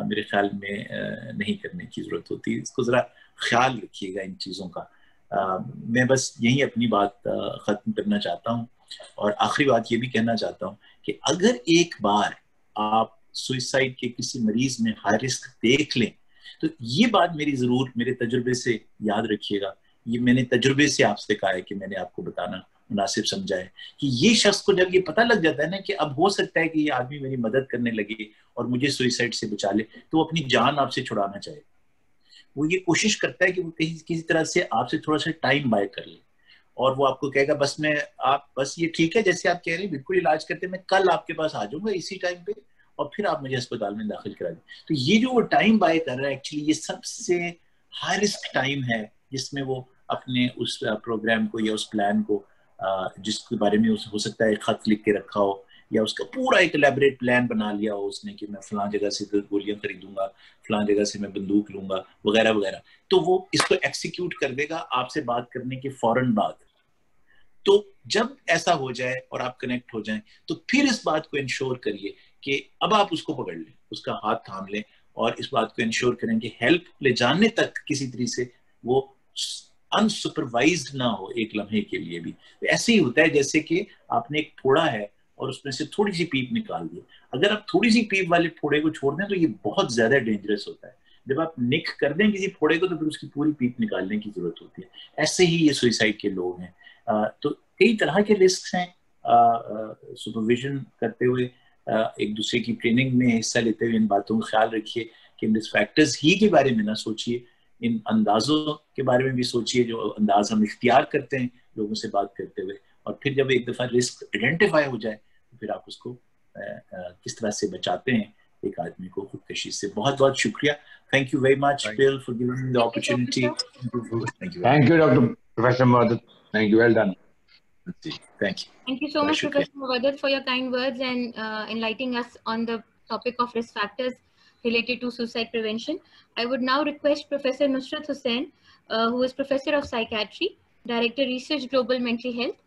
میرے خیال میں نہیں کرنے کی ضرورت ہوتی. اس کو ذرا خیال رکھیے گا ان چیزوں کا. میں بس یہی اپنی بات ختم کرنا چاہتا ہوں, اور آخری بات یہ بھی کہنا چاہتا ہوں کہ اگر ایک بار آپ سوئسائڈ کے کسی مریض میں ہائی رسک دیکھ لیں تو یہ بات میری ضرور میرے تجربے سے یاد رکھیے گا. یہ میں نے تجربے سے آپ سے کہا ہے کہ میں نے آپ کو بتانا مناسب سمجھا ہے کہ یہ شخص کو جب یہ پتہ لگ جاتا ہے نا کہ اب ہو سکتا ہے کہ یہ آدمی میری مدد کرنے لگے اور مجھے سوئسائڈ سے بچا لے, تو وہ اپنی جان آپ سے چھڑانا چاہے. وہ یہ کوشش کرتا ہے کہ وہ کسی طرح سے آپ سے تھوڑا سا ٹائم بائی کر لے, اور وہ آپ کو کہے گا بس میں آپ بس یہ ٹھیک ہے جیسے آپ کہہ رہے ہیں بالکل علاج کرتے, میں کل آپ کے پاس آ جاؤں گا اسی ٹائم پہ, اور پھر آپ مجھے اسپتال میں داخل کرا دیں. تو یہ جو وہ ٹائم بائی کر رہا ہے ایکچولی یہ سب سے ہائی رسک ٹائم ہے, جس میں وہ اپنے اس پروگرام کو یا اس پلان کو جس کے بارے میں ہو سکتا ہے خط لکھ کے رکھا ہو, یا اس کا پورا ایک الیبریٹ پلان بنا لیا ہو اس نے کہ میں فلاں جگہ سے گولیاں خریدوں گا, فلاں جگہ سے میں بندوق لوں گا وغیرہ وغیرہ, تو وہ اس کو ایکسیکیوٹ کر دے گا آپ سے بات کرنے کے فوراً بعد. تو جب ایسا ہو جائے اور آپ کنیکٹ ہو جائیں تو پھر اس بات کو انشور کریے کہ اب آپ اس کو پکڑ لیں, اس کا ہاتھ تھام لیں, اور اس بات کو انشور کریں کہ ہیلپ لے جانے تک کسی طرح سے وہ انسپروائزڈ نہ ہو ایک لمحے کے لیے بھی. ایسے ہی ہوتا ہے جیسے کہ آپ نے ایک پھوڑا ہے اور اس میں سے تھوڑی سی پیپ نکال دی. اگر آپ تھوڑی سی پیپ والے پھوڑے کو چھوڑ دیں تو یہ بہت زیادہ ڈینجرس ہوتا ہے. جب آپ نک کر دیں کسی پھوڑے کو تو پھر اس کی پوری پیپ نکالنے کی ضرورت ہوتی ہے. ایسے ہی یہ سوئسائڈ کے لوگ ہیں. تو کئی طرح کے رسکس ہیں. سپرویژن کرتے ہوئے, ایک دوسرے کی ٹریننگ میں حصہ لیتے ہوئے ان باتوں کا خیال رکھیے کہ ان رسک فیکٹرز ہی کے بارے میں نہ سوچیے, ان اندازوں کے بارے میں بھی سوچیے جو انداز ہم اختیار کرتے ہیں لوگوں سے بات کرتے ہوئے. اور پھر جب ایک دفعہ رسک آئیڈینٹیفائی ہو جائے تو پھر آپ اس کو کس طرح سے بچاتے ہیں ایک آدمی کو خودکشی سے. بہت بہت شکریہ. Thank you very much, Bill, for giving me the opportunity. Thank you, Dr. Professor Movadat. Thank you. Well done. Thank you. Thank you so much, Professor Movadat, for your kind words and enlightening us on the topic of risk factors related to suicide prevention. I would now request Professor Nusrat Hussain, who is Professor of Psychiatry, Director Research Global Mental Health,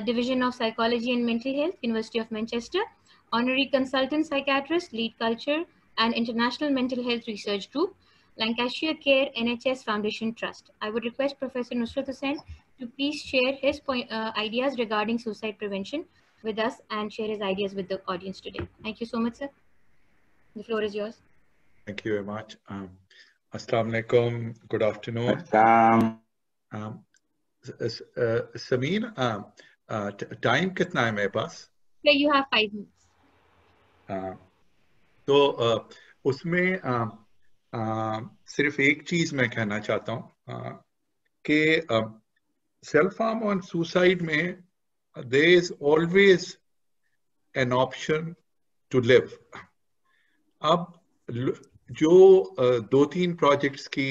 Division of Psychology and Mental Health, University of Manchester, Honorary Consultant Psychiatrist, Lead Culture and International Mental Health Research Group, Lancashire Care NHS Foundation Trust. I would request Professor Nusrat Hussain to please share his ideas regarding suicide prevention with us and share his ideas with the audience today. Thank you so much, sir. The floor is yours. Thank you very much. Assalamu alaikum. Good afternoon. Sameen, time kitna hai mere paas? Sir, you have 5 minutes. تو اس میں صرف ایک چیز میں کہنا چاہتا ہوں کہ سیلف ہارم اور سوسائڈ میں there is always an option to live. اب جو 2-3 پروجیکٹس کی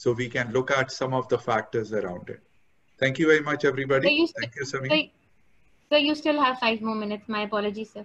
so we can look at some of the factors around it. Thank you very much, everybody. Thank you, Sameer. Sir, you still have 5 more minutes. My apologies, sir.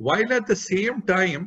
While at the same time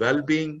well-being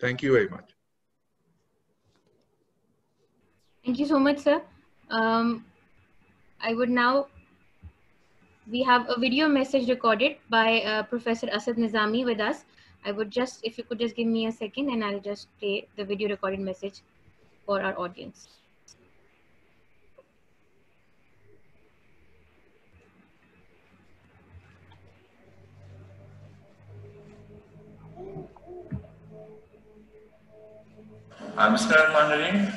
Thank you very much. Thank you so much, sir. I would now, we have a video message recorded by Professor Asad Nizami with us. I would just, if you could just give me a second and I'll just play the video recorded message for our audience. Assalamu alaikum.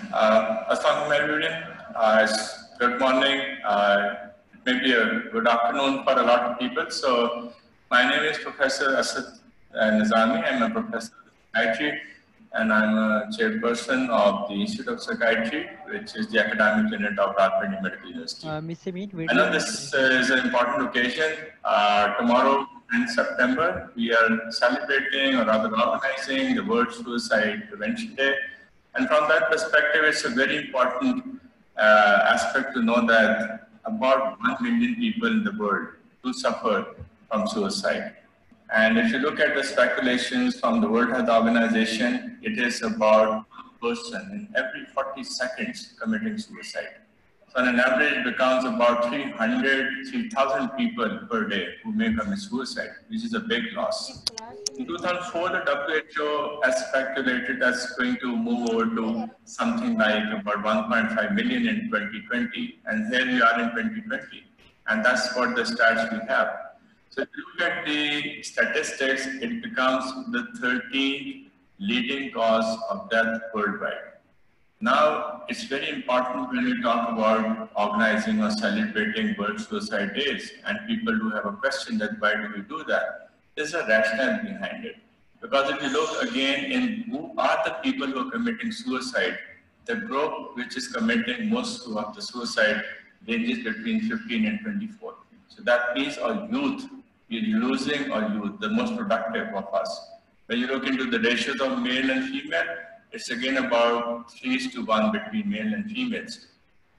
Good morning. Maybe a good afternoon for a lot of people. So, my name is Professor Asad Nizami. I'm a professor of psychiatry and I'm a chairperson of the Institute of Psychiatry, which is the academic unit of Radha Medical University. I know this is an important occasion. Tomorrow in September, we are celebrating or rather organizing the World Suicide Prevention Day. And from that perspective, it's a very important aspect to know that about 1 million people in the world do suffer from suicide. And if you look at the speculations from the World Health Organization, it is about 1 person in every 40 seconds committing suicide. So on an average, it becomes about 3,000 people per day who may commit suicide, which is a big loss. In 2004, the WHO has speculated that's going to move over to something like about 1.5 million in 2020, and here we are in 2020, and that's what the stats we have. So if you look at the statistics, it becomes the 13th leading cause of death worldwide. Now, it's very important when we talk about organizing or celebrating World Suicide Days, and people do have a question that why do we do that? There's a rationale behind it. Because if you look again in who are the people who are committing suicide, the group which is committing most of the suicide ranges between 15 and 24. So that means our youth, we're losing our youth, the most productive of us. When you look into the ratios of male and female, it's again about 3:1 between male and females.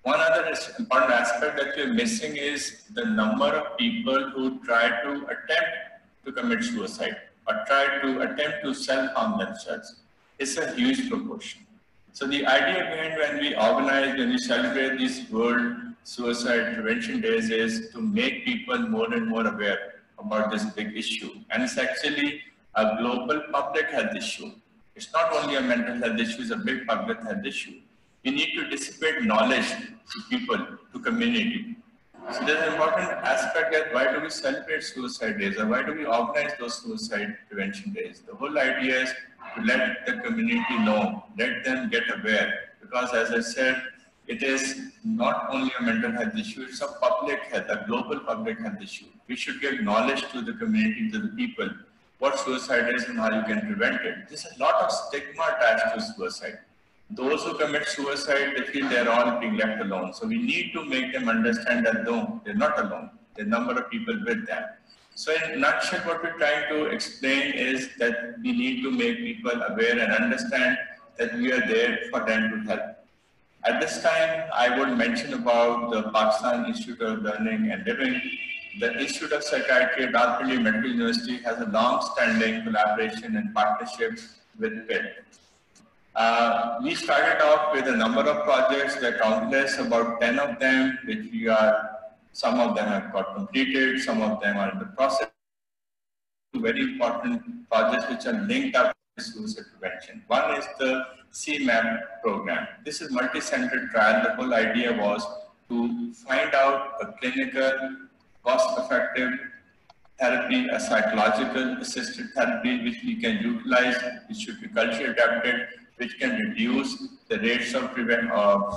One other important aspect that we're missing is the number of people who try to attempt to commit suicide or try to attempt to self-harm themselves. It's a huge proportion. So the idea behind when we organize, when we celebrate these World Suicide Prevention Days is to make people more and more aware about this big issue. And it's actually a global public health issue. It's not only a mental health issue, it's a big public health issue. We need to dissipate knowledge to people, to community. So there's an important aspect that why do we celebrate suicide days or why do we organize those suicide prevention days? The whole idea is to let the community know, let them get aware. Because as I said, it is not only a mental health issue, it's a public health, a global public health issue. We should give knowledge to the community, to the people, what suicide is and how you can prevent it. There's a lot of stigma attached to suicide. Those who commit suicide, they feel they're all being left alone. So we need to make them understand that no, they're not alone. There are a number of people with them. So in a nutshell, what we're trying to explain is that we need to make people aware and understand that we are there for them to help. At this time, I would mention about the Pakistan Institute of Learning and Living. The Institute of Psychiatry at Radha Medical University has a long-standing collaboration and partnership with PIL. We started off with a number of projects that countless, about 10 of them, which we are, some of them have got completed, some of them are in the process. Very important projects which are linked up to suicide prevention. One is the CMAP program. This is multi-center trial. The whole idea was to find out a clinical, cost-effective therapy, a psychological assisted therapy, which we can utilize, which should be culture adapted, which can reduce the rates of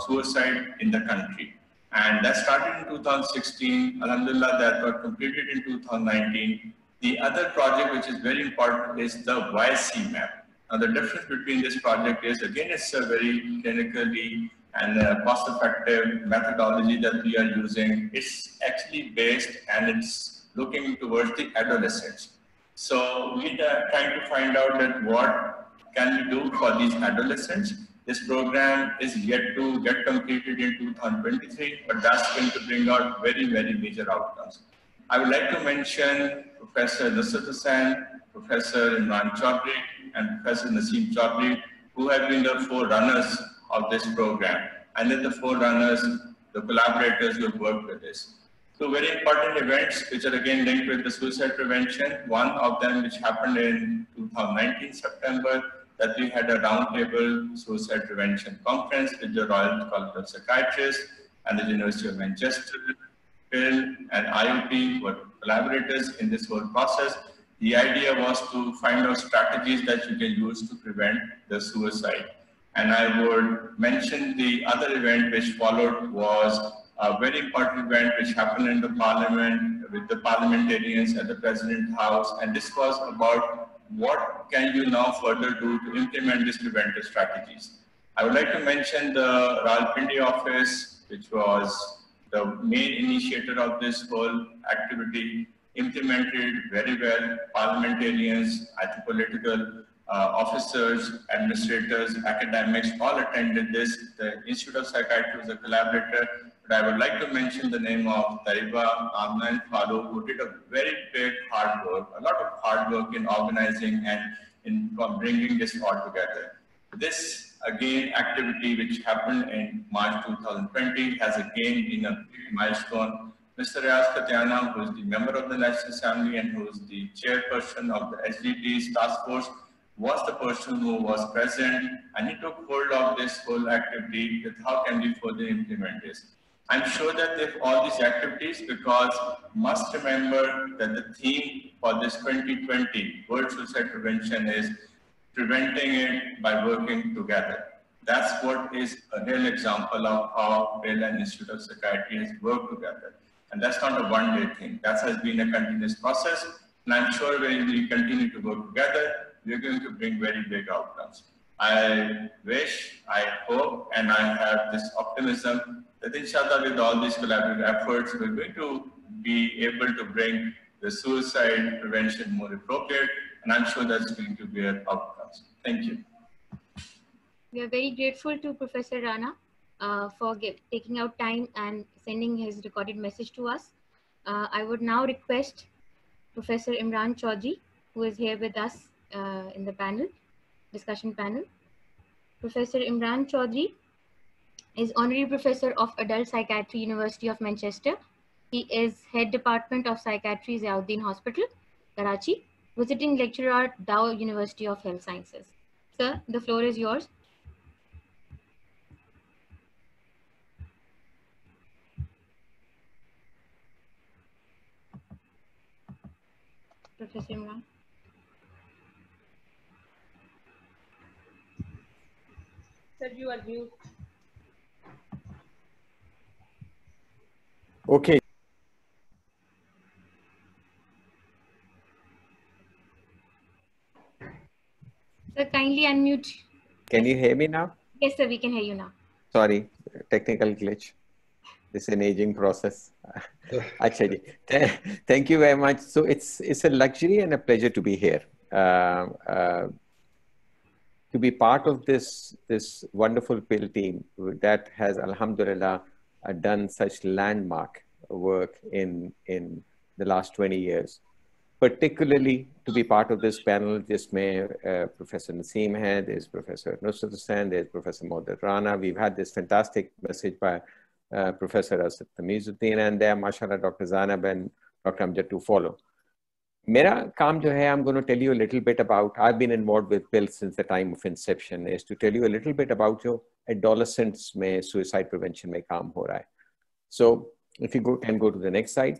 suicide in the country. And that started in 2016. Alhamdulillah, that got completed in 2019. The other project, which is very important, is the YCMAP. Now, the difference between this project is, again, it's a very clinically and cost-effective methodology that we are using. It's actually based and it's looking towards the adolescents. So we are trying to find out that what can we do for these adolescents. This program is yet to get completed in 2023, but that's going to bring out very, very major outcomes. I would like to mention Professor Nusrat Hussain, Professor Imran Chaudhry, and Professor Naseem Chaudhry, who have been the forerunners of this program, and then the forerunners, the collaborators who have worked with this. Two very important events which are again linked with the suicide prevention. One of them which happened in 2019 September, that we had a roundtable suicide prevention conference with the Royal College of Psychiatrists and the University of Manchester. PIL and IOP were collaborators in this whole process. The idea was to find out strategies that you can use to prevent the suicide. And I would mention the other event which followed was a very important event which happened in the Parliament with the parliamentarians at the President's House. And this was about what can you now further do to implement these preventive strategies. I would like to mention the Rawalpindi office, which was the main initiator of this whole activity, implemented very well. Parliamentarians, I think political officers, administrators, academics, all attended this. The Institute of Psychiatry was a collaborator. But I would like to mention the name of Taiba, Amna, and Farooq, who did a very big hard work, a lot of hard work in organizing and in bringing this all together. This, again, activity which happened in March 2020 has again been a big milestone. Mr. Riaz Katiana, who is the member of the National Assembly and who is the chairperson of the SDGs task force, was the person who was present, and he took hold of this whole activity with how can we further implement this. I'm sure that if all these activities, because must remember that the theme for this 2020 World Suicide Prevention is preventing it by working together. That's what is a real example of how PIL and Institute of Psychiatry has worked together. And that's not a one-day thing. That has been a continuous process. And I'm sure when we continue to work together, we're going to bring very big outcomes. I wish, I hope, and I have this optimism that inshallah with all these collaborative efforts, we're going to be able to bring the suicide prevention more appropriate, and I'm sure that's going to bear outcomes. Thank you. We are very grateful to Professor Rana for taking out time and sending his recorded message to us. I would now request Professor Imran Chaudhry, who is here with us in the discussion panel. Professor Imran Chaudhry is Honorary Professor of Adult Psychiatry, University of Manchester. He is Head Department of Psychiatry, Ziauddin Hospital, Karachi, Visiting Lecturer at Dow University of Health Sciences. Sir, the floor is yours. Professor Imran. Sir, you are mute. Okay. Sir, kindly unmute. Can you hear me now? Yes, sir, we can hear you now. Sorry, technical glitch. This is an aging process. Actually, thank you very much. So it's a luxury and a pleasure to be here. To be part of this wonderful PIL team that has, alhamdulillah, done such landmark work in the last 20 years. Particularly to be part of this panel, Professor Naseem hai, there's Professor Nusrat Hussain, there's Professor Mohammad Rana. We've had this fantastic message by Professor Asad Tamizuddin, and there, mashallah, Dr. Zainab and Dr. Amjad to follow. Mera kaam jo hai, I'm going to tell you a little bit about, I've been involved with PIL since the time of inception, is to tell you a little bit about jo adolescents mein suicide prevention mein kaam ho raha hai. So if you can go to the next slide.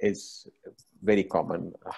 is very common.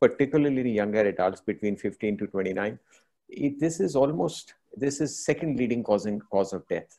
particularly younger adults between 15 to 29, this is second leading cause of death.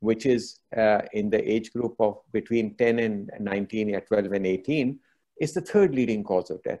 which is in the age group of between 10 and 19 or 12 and 18, is the third leading cause of death.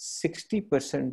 60%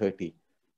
30.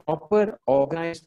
proper organized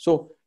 So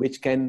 which can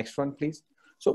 Next one please. So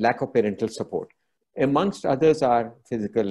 lack of parental support. Amongst others are physical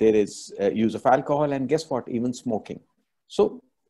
there is use of alcohol and guess what, even smoking. So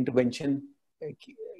intervention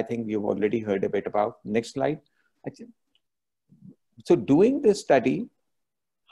I think you've already heard a bit about. Next slide. So doing this study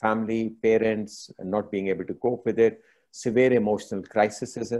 family, parents, not being able to cope with it, severe emotional crises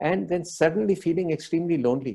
and then suddenly feeling extremely lonely.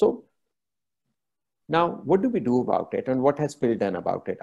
So now what do we do about it and what has PIL done about it?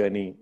journey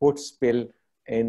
puts PIL in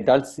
Adults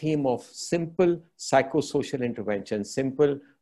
theme of simple psychosocial intervention, simple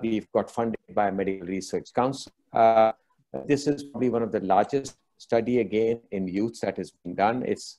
we've got funded by Medical Research Council. This is probably one of the largest study again in youth that has been done. It's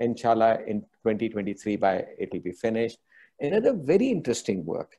Inshallah in 2023 it will be finished. Another very interesting work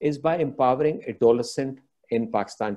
is by empowering adolescent in Pakistan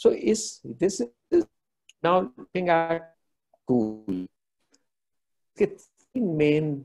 So this is now looking at school. Main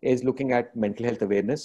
is looking at mental health awareness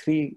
3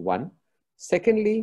One. Secondly,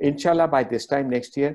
inshallah by this time next year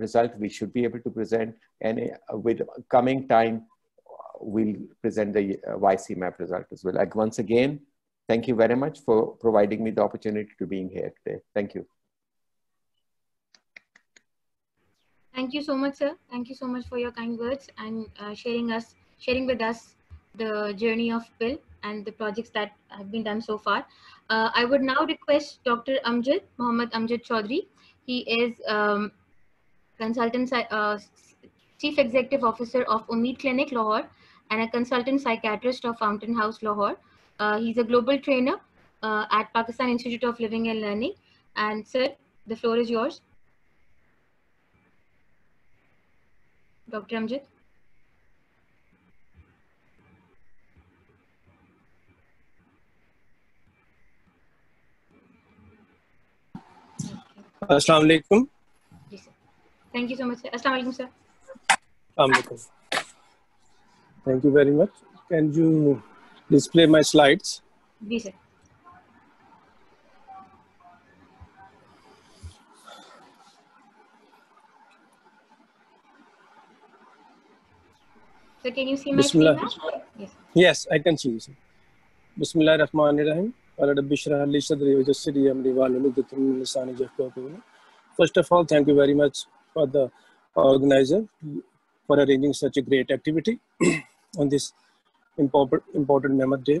result we should be able to present, and with coming time we'll present the YCMAP result as well. Like, once again, thank you very much for providing me the opportunity to being here today. Thank you. Thank you so much, sir. Thank you so much for your kind words and sharing with us the journey of PIL and the projects that have been done so far. I would now request Dr. Mohammad Amjad Chaudhry. He is consultant, Chief Executive Officer of Umeed Clinic, Lahore, and a consultant psychiatrist of Fountain House, Lahore. He's a global trainer at Pakistan Institute of Living and Learning. And sir, the floor is yours. Dr. Amjad. Assalamu alaikum. Yes, sir. Thank you so much, sir. Assalamu alaikum, sir. Thank you very much. Can you display my slides? Yes, sir. So can you see my screen now? Yes. Yes, I can see you, sir. Bismillahirrahmanirrahim. First of all, thank you very much for the organizer for arranging such a great activity on this important Mammoth Day.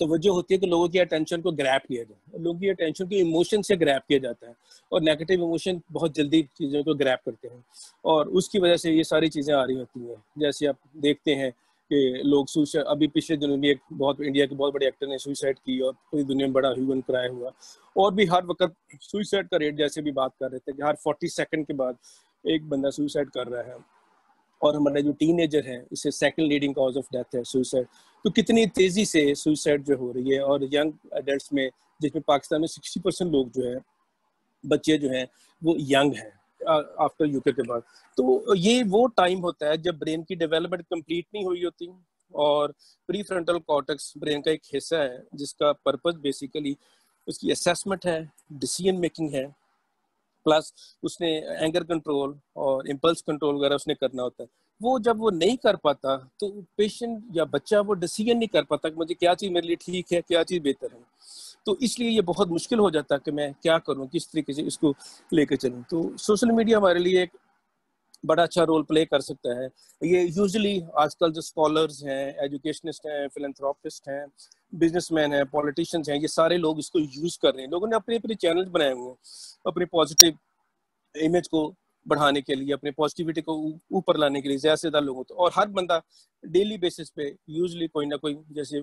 توجہ ہوتی ہے کہ لوگوں کی attention کو گریب کیا جائے, لوگوں کی اٹینشن کو ایموشن سے گریب کیا جاتا ہے, اور نیگیٹو ایموشن بہت جلدی چیزوں کو گریب کرتے ہیں, اور اس کی وجہ سے یہ ساری چیزیں آ رہی ہوتی ہیں. جیسے آپ دیکھتے ہیں کہ لوگ سوسائڈ, ابھی پچھلے دنوں میں ایک بہت انڈیا کے بہت بڑے ایکٹر نے سوسائڈ کی اور پوری دنیا میں بڑا ہیومن کرائے ہوا, اور بھی ہر وقت سوسائڈ کا ریٹ جیسے بھی بات کر رہے تھے کہ ہر 40 سیکنڈ کے بعد ایک بندہ سوسائڈ کر رہا ہے, اور ہمارے جو ٹین ایجر ہیں اسے second leading cause of death ہے سوسائڈ. تو کتنی تیزی سے سوسائڈ جو ہو رہی ہے, اور ینگ ایڈلٹس میں, جس میں پاکستان میں 60% لوگ جو ہے بچے جو ہیں وہ ینگ ہیں آفٹر یو کے بعد. تو یہ وہ ٹائم ہوتا ہے جب برین کی ڈیولپمنٹ کمپلیٹ نہیں ہوئی ہوتی, اور پری فرنٹل کارٹیکس برین کا ایک حصہ ہے جس کا پرپز بیسیکلی اس کی اسیسمنٹ ہے, ڈیسیژن میکنگ ہے, پلس اس نے اینگر کنٹرول اور امپلس کنٹرول وغیرہ اس نے کرنا ہوتا ہے. وہ جب وہ نہیں کر پاتا تو پیشنٹ یا بچہ وہ ڈیسیژن نہیں کر پاتا کہ مجھے کیا چیز میرے لیے ٹھیک ہے, کیا چیز بہتر ہے. تو اس لیے یہ بہت مشکل ہو جاتا ہے کہ میں کیا کروں, کس طریقے سے اس کو لے کے چلوں. تو سوشل میڈیا ہمارے لیے ایک بڑا اچھا رول پلے کر سکتا ہے. یہ یوزلی آج کل جو اسکالرز ہیں, ایجوکیشنسٹ ہیں, فلینتھراپسٹ ہیں, بزنس مین ہیں, پولیٹیشینز ہیں, یہ سارے لوگ اس کو یوز کر رہے ہیں. لوگوں نے اپنے اپنے چینل بنائے ہوئے ہیں اپنی پازیٹیو امیج کو بڑھانے کے لیے, اپنے پازیٹیوٹی کو اوپر لانے کے لیے زیادہ سے زیادہ لوگوں. اور ہر بندہ ڈیلی بیسس پہ یوزلی کوئی نہ کوئی, جیسے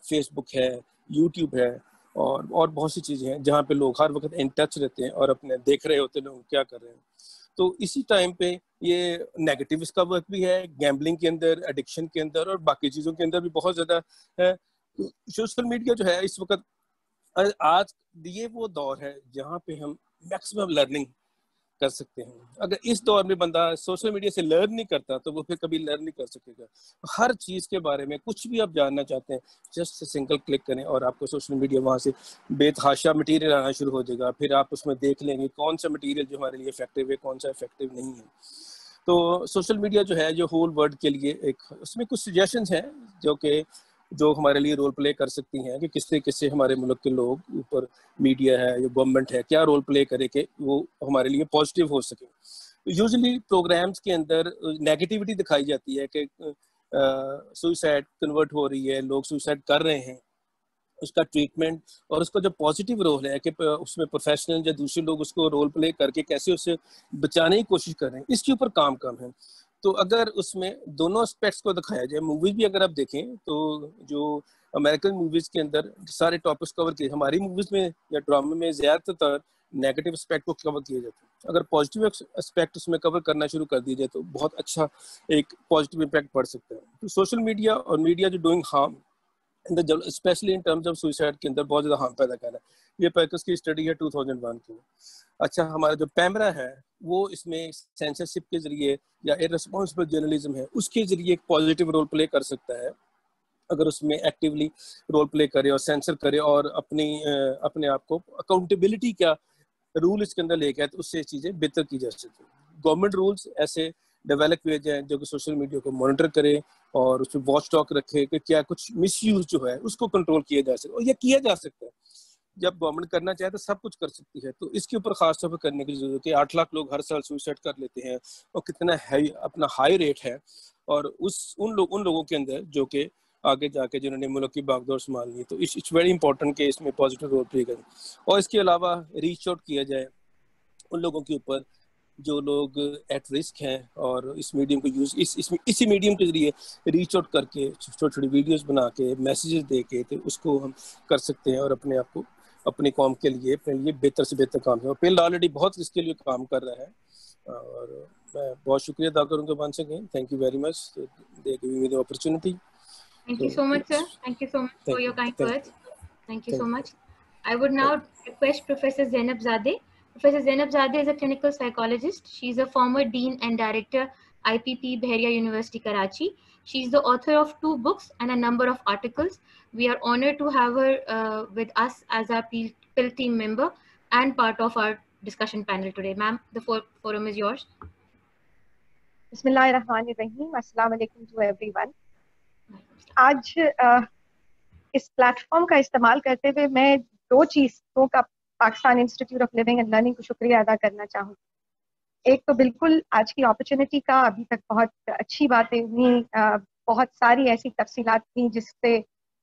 فیس بک ہے, یوٹیوب ہے, اور بہت سی چیزیں ہیں جہاں پہ لوگ ہر وقت ان ٹچ رہتے ہیں اور اپنے دیکھ رہے ہوتے ہیں لوگ کیا کر رہے ہیں. تو اسی ٹائم پہ یہ نیگیٹو اس کا ورک بھی ہے, گیمبلنگ کے اندر, ایڈکشن کے اندر, اور باقی چیزوں کے اندر بھی بہت زیادہ ہے. سوشل میڈیا جو ہے اس وقت, آج یہ وہ دور ہے جہاں پہ ہم میکسیمم لرننگ کر سکتے ہیں. اگر اس دور میں بندہ سوشل میڈیا سے لرن نہیں کرتا تو وہ پھر کبھی لرن نہیں کر سکے گا. ہر چیز کے بارے میں کچھ بھی آپ جاننا چاہتے ہیں, جسٹ سنگل کلک کریں اور آپ کو سوشل میڈیا وہاں سے بے تحاشا مٹیریل آنا شروع ہو جائے گا. پھر آپ اس میں دیکھ لیں گے کون سا مٹیریل جو ہمارے لیے افیکٹو ہے, کون سا افیکٹو نہیں ہے. تو سوشل میڈیا جو ہے جو ہول ورلڈ کے لیے ایک, اس میں کچھ سجیشنز ہیں جو ہمارے لیے رول پلے کر سکتی ہیں کہ کس طریقے سے ہمارے ملک کے لوگ اوپر, میڈیا ہے یا گورنمنٹ ہے, کیا رول پلے کرے کہ وہ ہمارے لیے پازیٹیو ہو سکے. یوزلی پروگرامز کے اندر نیگیٹیوٹی دکھائی جاتی ہے کہ سوسائڈ کنورٹ ہو رہی ہے, لوگ سوسائڈ کر رہے ہیں, اس کا ٹریٹمنٹ اور اس کا جو پازیٹیو رول ہے کہ اس میں پروفیشنل یا دوسرے لوگ اس کو رول پلے کر کے کیسے اسے بچانے کی کوشش کر رہے ہیں, اس کے اوپر کام ہے. تو اگر اس میں دونوں اسپیکٹس کو دکھایا جائے, موویز بھی اگر آپ دیکھیں تو جو امریکن موویز کے اندر سارے ٹاپکس کور کیے, ہماری موویز میں یا ڈرامے میں زیادہ تر نیگیٹو اسپیکٹ کو کور کیا جاتا ہے. اگر پازیٹیو اسپیکٹ اس میں کور کرنا شروع کر دی جائے تو بہت اچھا ایک پازیٹیو امپیکٹ پڑ سکتا ہے. تو سوشل میڈیا اور میڈیا جو doing harm especially in terms of suicide کے اندر بہت زیادہ ہارم پیدا کر رہا ہے. یہ پیکس کی اسٹڈی ہے 2001 کی. اچھا, ہمارا جو پیمرا ہے وہ اس میں سینسرشپ کے ذریعے یا ارسپانسبل جرنلزم ہے اس کے ذریعے ایک پازیٹیو رول پلے کر سکتا ہے اگر اس میں ایکٹیولی رول پلے کرے اور سینسر کرے اور اپنے آپ کو اکاؤنٹیبلٹی کا رول اس کے اندر لے کے آئے تو اس سے چیزیں بہتر کی جا سکتی ہیں. گورنمنٹ رولز ایسے ڈیولپ ہوئے جائیں جو کہ سوشل میڈیا کو مانیٹر کرے اور اس پہ واچ ٹاک رکھے کہ کیا کچھ مس یوز جو ہے اس کو کنٹرول کیا جا سکے, اور یہ کیا جا سکتا ہے. جب گورنمنٹ کرنا چاہے تو سب کچھ کر سکتی ہے. تو اس کے اوپر خاص طور پر کرنے کی ضرورت ہے. 8 لاکھ لوگ ہر سال سوسائڈ کر لیتے ہیں اور کتنا اپنا ہائی ریٹ ہے, اور ان لوگوں کے اندر جو کہ آگے جا کے جنہوں نے ملک کی باغ دور سنبھالنی ہے. تو اٹس ویری امپورٹنٹ کہ اس میں پازیٹیو رول پلے کریں, اور اس کے علاوہ ریچ آؤٹ کیا جائے ان لوگوں کے اوپر جو لوگ ایٹ رسک ہیں, اور اس میڈیم کو یوز اسی میڈیم کے ذریعے ریچ آؤٹ کر کے چھوٹی چھوٹی ویڈیوز بنا کے میسیجز دے کے تو اس کو ہم کر سکتے ہیں اور اپنے آپ کو اپنی قوم کے لیے اپنے لیے بہتر سے بہتر کام ہے. اور پہل آلریڈی بہت اس کے لیے کام کر رہا ہے, اور میں بہت شکریہ ادا کروں گا once again. Thank you very much the giving me the opportunity. Thank you so much, sir. Thank you so much for your kind words. Thank you so much. I would now request Professor Zainab Zadeh. Professor Zainab Zadeh is a clinical psychologist. She is a former dean and director, IPP, Bahria University, Karachi. She is the author of 2 books and a number of articles. We are honored to have her with us as our PIL team member and part of our discussion panel today. Ma'am, the forum is yours. Bismillahirrahmanirrahim. Assalamu alaikum to everyone. آج اس plate form کا استعمال کرتے ہوئے میں 2 چیزوں کا Pakistan institute of living and learning کو شکریہ ادا کرنا چاہوں. ایک تو بالکل آج کی اپرچونٹی کا, ابھی تک بہت اچھی باتیں ہوئی, بہت ساری ایسی تفصیلات تھیں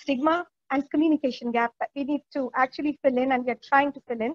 stigma and communication gap that we need to actually fill in and we are trying to fill in.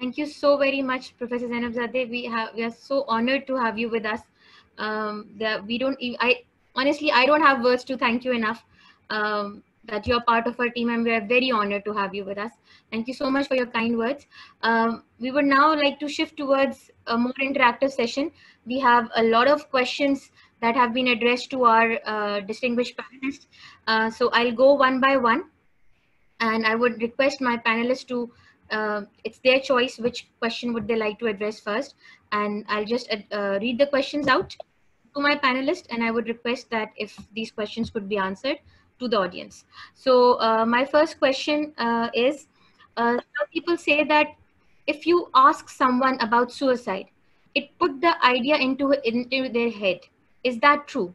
Thank you so very much, Professor Zainabzadeh. We are so honored to have you with us. Honestly, I don't have words to thank you enough that you're part of our team, and we are very honored to have you with us. Thank you so much for your kind words. We would now like to shift towards a more interactive session. We have a lot of questions that have been addressed to our distinguished panelists. So I'll go one by one, and I would request my panelists to, it's their choice which question would they like to address first, and I'll just read the questions out to my panelists, and I would request that if these questions could be answered to the audience. So my first question is, some people say that if you ask someone about suicide, it put the idea into their head. Is that true?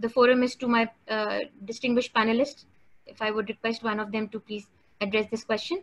The forum is to my distinguished panelists. If I would request one of them to please address this question.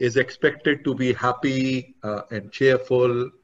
is expected to be happy and cheerful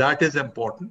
that is important.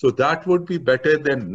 so that would be better than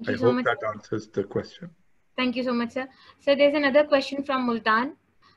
I hope that answers the question. Thank you so much, sir. So there's another question from Multan.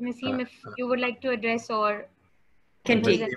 Naseem, if you would like to address or can take.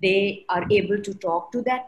they are able to talk to that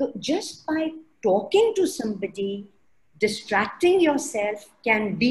So just by talking to somebody, distracting yourself can be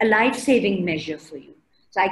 a life-saving measure for you. So I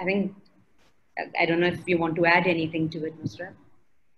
I think I don't know if you want to add anything to it, Nusrat.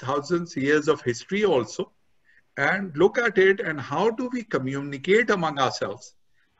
thousands years of history also and look at it and how do we communicate among ourselves.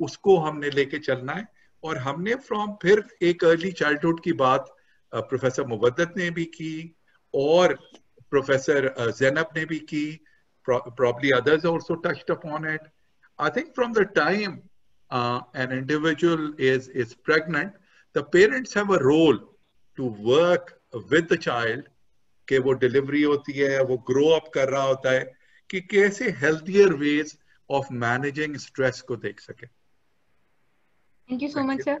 اس کو ہم نے لے کے چلنا ہے. اور ہم نے پھر ایک ارلی چائلڈہڈ کی بات پروفیسر مودت نے بھی کی اور پروفیسر زینب نے بھی کی, probably others also touched upon it. I think from the time an individual is pregnant, the parents have a role to work with the child کہ وہ ڈیلیوری ہوتی ہے, وہ گرو اپ کر رہا ہوتا ہے, کہ کیسے healthier ways of managing stress کو دیکھ سکے. Thank you so much, sir.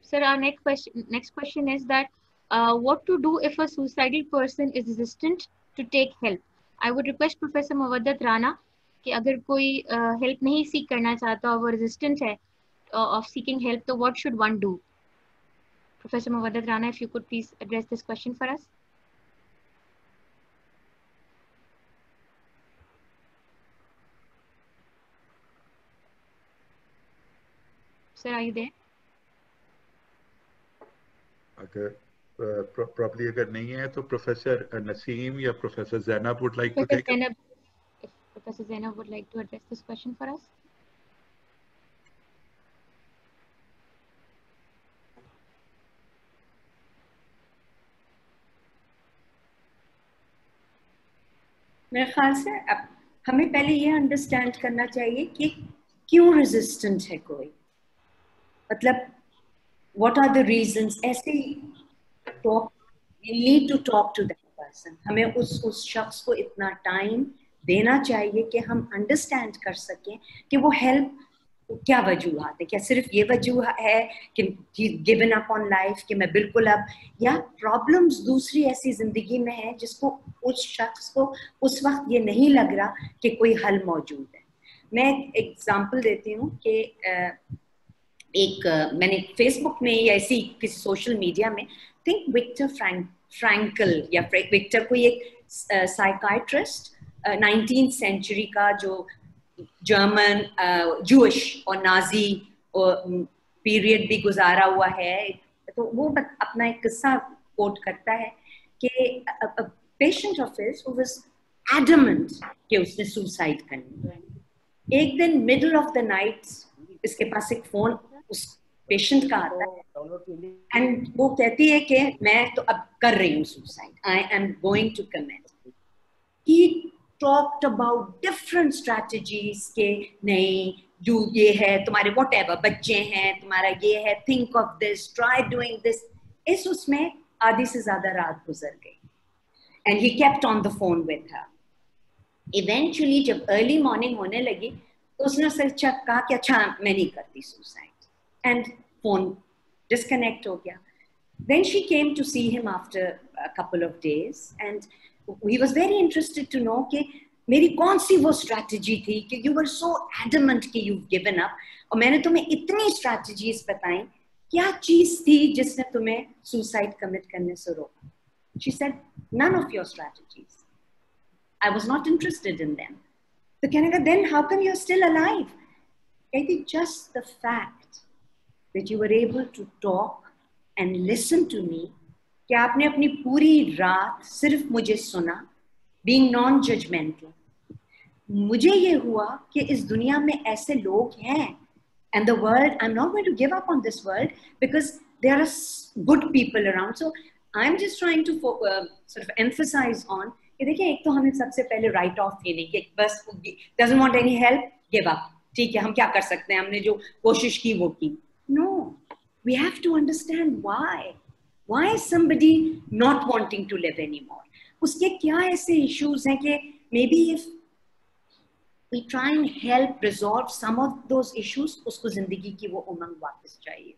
Sir, our next question is that what to do if a suicidal person is resistant to take help? I would request Professor Muwaddat Rana کہ اگر کوئی help نہیں seek کرنا چاہتا اور وہ resistant ہے of seeking help, so what should one do? Professor Muwaddat Rana, if you could please address this question for us. Sir, are you there? اگر probably اگر نہیں ہے تو پروفیسر نسیم یا professor Zainab would like to take it. If Professor Zainab would like to address this question for us. میرے خیال سے ہمیں پہلے یہ انڈرسٹینڈ کرنا چاہیے کہ کیوں ریزسٹنٹ ہے کوئی, مطلب واٹ آر دا ریزنس. ایسے need to talk to that person. ہمیں اس شخص کو اتنا ٹائم دینا چاہیے کہ ہم انڈرسٹینڈ کر سکیں کہ وہ ہیلپ کیا وجوہات ہے. کیا صرف یہ وجہ ہے کہ گیون اپ آن لائف, کہ میں بالکل اب, یا پرابلمس دوسری ایسی زندگی میں ہے جس کو اس شخص کو اس وقت یہ نہیں لگ رہا کہ کوئی حل موجود ہے. میں ایگزامپل دیتی ہوں کہ ایک میں نے فیس بک میں یا ایسی کسی سوشل میڈیا میں تھنک وکٹر فرینکل یا وکٹر کوئی ایک سائیکائٹرسٹ 19th سینچری کا جو جرمن جوش اور نازی پیریڈ بھی گزارا ہوا ہے, تو وہ اپنا ایک قصہ کوٹ کرتا ہے کہ patient of his who was adamant کہ اس نے سوسائڈ کرنی. ایک دن مڈل آف دا نائٹ اس کے پاس ایک فون اس پیشنٹ کا آتا ہے اینڈ وہ کہتی ہے کہ میں تو اب کر رہی ہوں suicide, I am going to commit. He talked about different strategies کہ نہیں جو یہ ہے تمہارے واٹ ایور بچے ہیں تمہارا یہ ہے, think of this, try doing this. اس میں آدھی سے زیادہ رات گزر گئی and he kept on the phone with her. Eventually جب early morning ہونے لگی تو اس نے اسے کہا کہ اچھا میں نہیں کرتی suicide and phone disconnect ہو گیا. Then she came to see him after a couple of days and he was very interested to know کہ میری کون سی وہ اسٹریٹجی تھی کہ you were so adamant کہ you've given up, اور میں نے تمہیں اتنی اسٹریٹجیز بتائیں, کیا چیز تھی جس نے تمہیں سوسائڈ کمٹ کرنے سے روکا. She said none of your strategies, I was not interested in them. تو کہنے کا then how come you're still alive. کہتی just the fact that you were able to talk and listen to me, کہ آپ نے اپنی پوری رات صرف مجھے سنا, being non-judgmental. مجھے یہ ہوا کہ اس دنیا میں ایسے لوگ ہیں and the world, I'm not going to give up on this world because there are good people around. So I'm just trying to sort of emphasize on کہ دیکھیں ایک تو ہمیں سب سے پہلے write off یہ نہیں کہ بس doesn't want any help, give up. ٹھیک ہے ہم کیا کر سکتے ہیں, ہم نے جو کوشش کی وہ کی. No, we have to understand why is somebody not wanting to live anymore. اس کے کیا ایسے ایشوز ہیں کہ maybe if we try and help resolve some of those issues, اس کو زندگی کی وہ امنگ واپس چاہیے.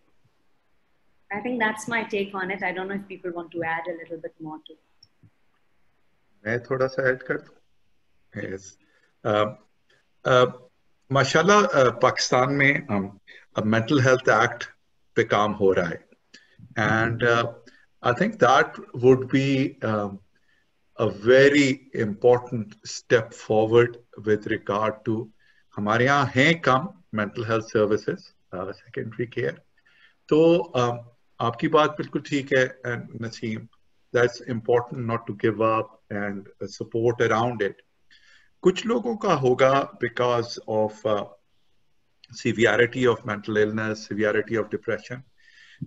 I think that's my take on it. I don't know if people want to add a little bit more to it. میں تھوڑا سا add کر دوں. ماشاءاللہ پاکستان میں مینٹل ہیلتھ ایکٹ پہ کام ہو رہا ہے. And I think that would be a very important step forward with regard to ہمارے یہاں ہیں کم mental health services, secondary care. تو آپ کی بات بالکل ٹھیک ہے نسیم, that's important not to give up and support around it. کچھ لوگوں کا ہوگا because of severity of mental illness, severity of depression.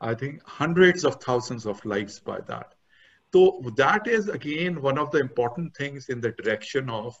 I think hundreds of thousands of lives by that. So that is again one of the important things in the direction of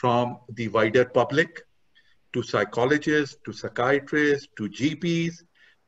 from the wider public to psychologists to psychiatrists to GPs,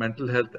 mental health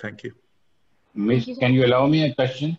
Thank you. Miss, can you allow me a question?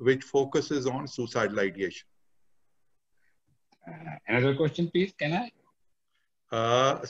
which focuses on suicidal ideation. Another question, please. Can I?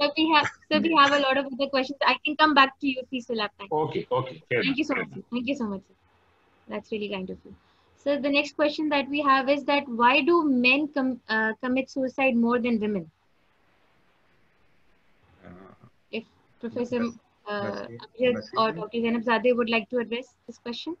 So we have a lot of other questions. I can come back to you if we still have time. Okay. Thank you so much. Thank you so much. That's really kind of you. So the next question that we have is that why do men commit suicide more than women? If Professor Amjad or Dr. Zainab Zadeh would like to address this question.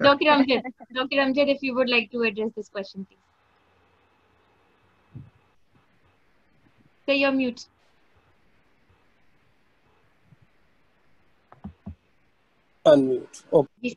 Dr. Amjad, if you would like to address this question, please. Say you're mute. Unmute. Okay.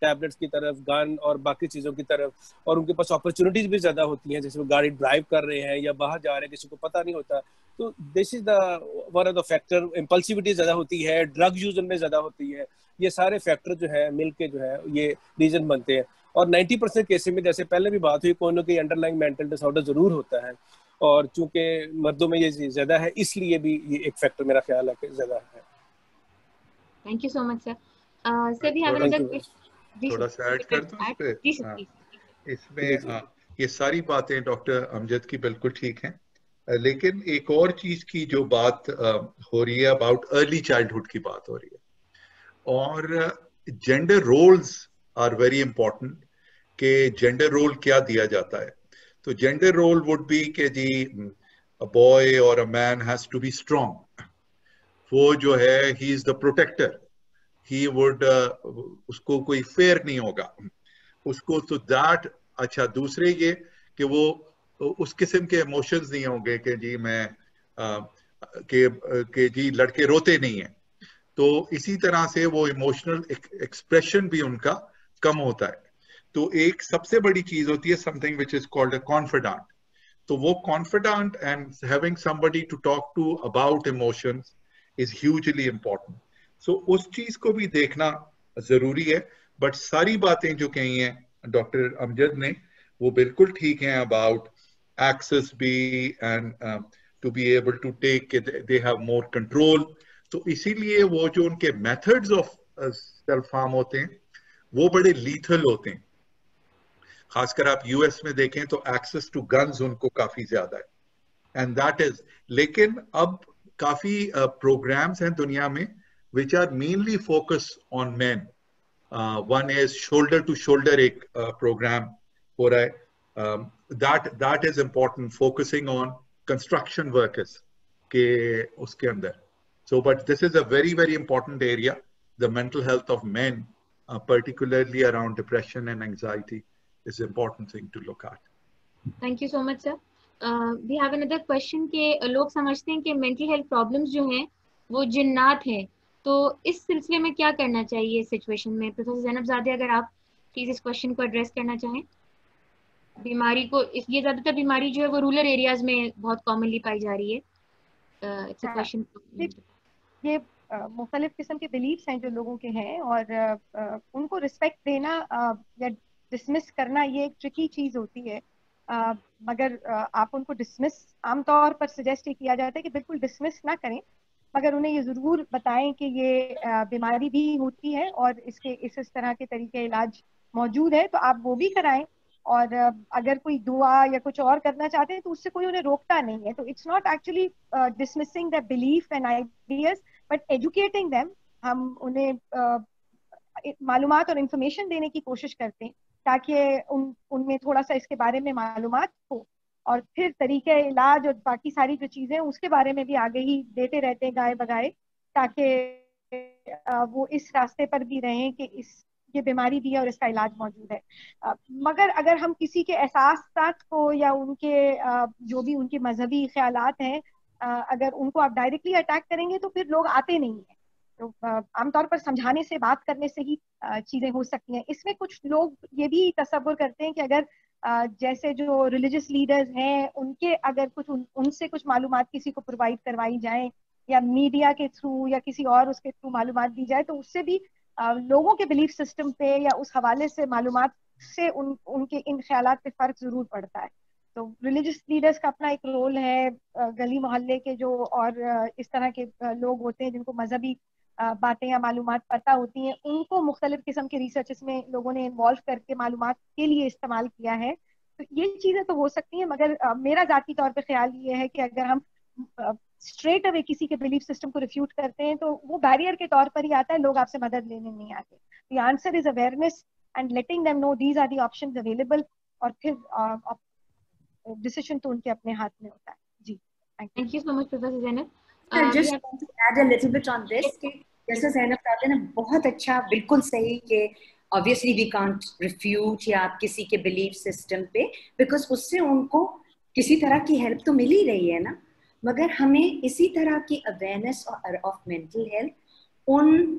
Tablets کی طرف, گن اور باقی چیزوں کی طرف, اور ان کے پاس opportunities بھی زیادہ ہوتی ہیں, جیسے وہ گاڑی ڈرائیو کر رہے ہیں یا باہر جا رہے ہیں, کسی کو پتہ نہیں ہوتا. تو this is the one of the factor. Impulsivity زیادہ ہوتی ہے, ڈرگ یوز ان میں زیادہ ہوتی ہے, یہ سارے فیکٹر جو ہے مل کے جو ہے یہ ریزن بنتے ہیں. اور 90% کیسز میں جیسے پہلے بھی بات ہوئی, کوئی نہ کوئی انڈر لائنگ مینٹل ڈس آرڈر ضرور ہوتا ہے, اور چونکہ مردوں میں یہ زیادہ ہے اس لیے بھی یہ ایک فیکٹر میرا خیال ہے کہ زیادہ ہے. Thank you so much sir. Sir we have another question. تھوڑا سا ایڈ کر دوں اس پہ. اس میں یہ ساری باتیں ڈاکٹر امجد کی بالکل ٹھیک ہیں, لیکن ایک اور چیز کی جو بات ہو رہی ہے اباؤٹ ارلی چائلڈہڈ کی بات ہو رہی ہے, اور gender roles are very important کہ جینڈر رول کیا دیا جاتا ہے. تو جینڈر رول وڈ بی کہ جی a boy or a man has to be strong. وہ جو ہے he is the protector. He would اس کو کوئی fear نہیں ہوگا اس کو. تو that اچھا. دوسرے یہ کہ وہ اس قسم کے ایموشنز نہیں ہوں گے کہ جی میں کہ جی لڑکے روتے نہیں ہیں, تو اسی طرح سے وہ ایموشنل ایکسپریشن بھی ان کا کم ہوتا ہے. تو ایک سب سے بڑی چیز ہوتی ہے something which is called a confidant. تو وہ confidant and having somebody to talk to about emotions is hugely important. So اس چیز کو بھی دیکھنا ضروری ہے. بٹ ساری باتیں جو کہی ہیں ڈاکٹر امجد نے وہ بالکل ٹھیک ہیں about access بھی and to be able to take they have more control. تو اسی لیے وہ جو ان کے methods of self harm ہوتے ہیں وہ بڑے lethal ہوتے ہیں. خاص کر آپ یو ایس میں دیکھیں تو ایکسس ٹو گنز ان کو کافی زیادہ ہے. اینڈ دیٹ از, لیکن اب کافی پروگرامز ہیں دنیا میں which are mainly focused on men. One is shoulder to shoulder ایک پروگرام ہو رہا ہے. That is important, focusing on construction workers کے اس کے اندر. So but this is a very very important area, the mental health of men, particularly around depression and anxiety. is an important thing to look at. Thank you so much, sir. We have another question کہ لوگ سمجھتے ہیں کہ mental health problems جو ہیں وہ جنات ہیں, تو اس سلسلے میں کیا کرنا چاہیے اس سچویشن میں؟ پروفیسر زینب زادے اگر آپ پلیز اس کوشچن کو ایڈریس کرنا چاہیں. بیماری کو, یہ زیادہ تر بیماری جو ہے وہ رورل ایریاز میں بہت کامنلی پائی جا رہی ہے. یہ مختلف قسم کے بلیفس ہیں جو لوگوں کے ہیں, اور ان کو رسپیکٹ دینا یا ڈسمس کرنا یہ ایک ٹرکی چیز ہوتی ہے. مگر آپ ان کو ڈسمس, عام طور پر سجیسٹ کیا جاتا ہے کہ بالکل ڈسمس نہ کریں, مگر انہیں یہ ضرور بتائیں کہ یہ بیماری بھی ہوتی ہے اور اس طرح کے طریقے علاج موجود ہے, تو آپ وہ بھی کرائیں. اور اگر کوئی دعا یا کچھ اور کرنا چاہتے ہیں تو اس سے کوئی انہیں روکتا نہیں ہے. تو it's not actually dismissing the belief and ideas but educating them. ہم انہیں معلومات اور انفارمیشن دینے کی کوشش کرتے ہیں تاکہ ان میں تھوڑا سا اس کے بارے میں معلومات ہو, اور پھر طریقہ علاج اور باقی ساری جو چیزیں اس کے بارے میں بھی آگے ہی دیتے رہتے ہیں گائے بگائے, تاکہ وہ اس راستے پر بھی رہیں کہ یہ بیماری بھی ہے اور اس کا علاج موجود ہے. مگر اگر ہم کسی کے احساسات کو یا ان کے جو بھی ان کے مذہبی خیالات ہیں اگر ان کو آپ ڈائریکٹلی اٹیک کریں گے تو پھر لوگ آتے نہیں ہیں. تو عام طور پر سمجھانے سے, بات کرنے سے ہی چیزیں ہو سکتی ہیں. اس میں کچھ لوگ یہ بھی تصور کرتے ہیں کہ اگر جیسے جو ریلیجس لیڈرز ہیں ان کے اگر کچھ ان سے کچھ معلومات کسی کو پرووائڈ کروائی جائیں یا میڈیا کے تھرو یا کسی اور اس کے تھرو معلومات دی جائے, تو اس سے بھی لوگوں کے بلیف سسٹم پہ یا اس حوالے سے معلومات سے ان کے ان خیالات پہ فرق ضرور پڑتا ہے. تو ریلیجس لیڈرز کا اپنا ایک رول ہے, گلی محلے کے جو اور اس طرح کے لوگ ہوتے ہیں جن کو مذہبی باتیں یا معلومات پتہ ہوتی ہیں, ان کو مختلف قسم کے ریسرچز میں لوگوں نے انوالو کر کے معلومات کے لیے استعمال کیا ہے. تو یہ چیزیں تو ہو سکتی ہیں, مگر میرا ذاتی طور پہ خیال یہ ہے کہ اگر ہم اسٹریٹ اوے کسی کے بلیف سسٹم کو ریفیوٹ کرتے ہیں تو وہ بیریئر کے طور پر ہی آتا ہے, لوگ آپ سے مدد لینے نہیں آتے. The answer is awareness and letting them know these are the options available, اور پھر ڈیسیژن تو ان کے اپنے ہاتھ میں ہوتا ہے. جی thank you so much professor Zainab. Just want to add a little bit on this کہ جیسے زینب زادے نے بہت اچھا, بالکل صحیح کہ obviously we can't refute یا آپ کسی کے belief system پہ, because اس سے ان کو کسی طرح کی ہیلپ تو مل ہی رہی ہے نا. مگر ہمیں اسی طرح کی awareness of mental health in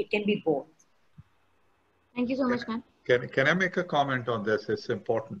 it can be both. Thank you so much, ma'am. Can I make a comment on this? It's important.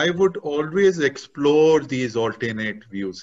I would always explore these alternate views,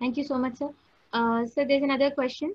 Thank you so much, sir. Sir, there's another question.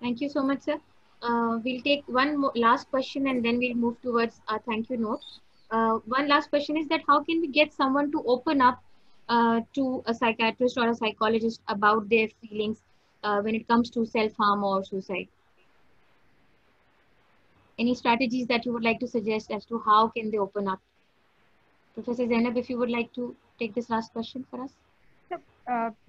Thank you so much, sir. We'll take one last question and then we'll move towards our thank you note. One last question is that how can we get someone to open up to a psychiatrist or a psychologist about their feelings when it comes to self-harm or suicide? Any strategies that you would like to suggest as to how can they open up? Professor Zainab, if you would like to take this last question for us.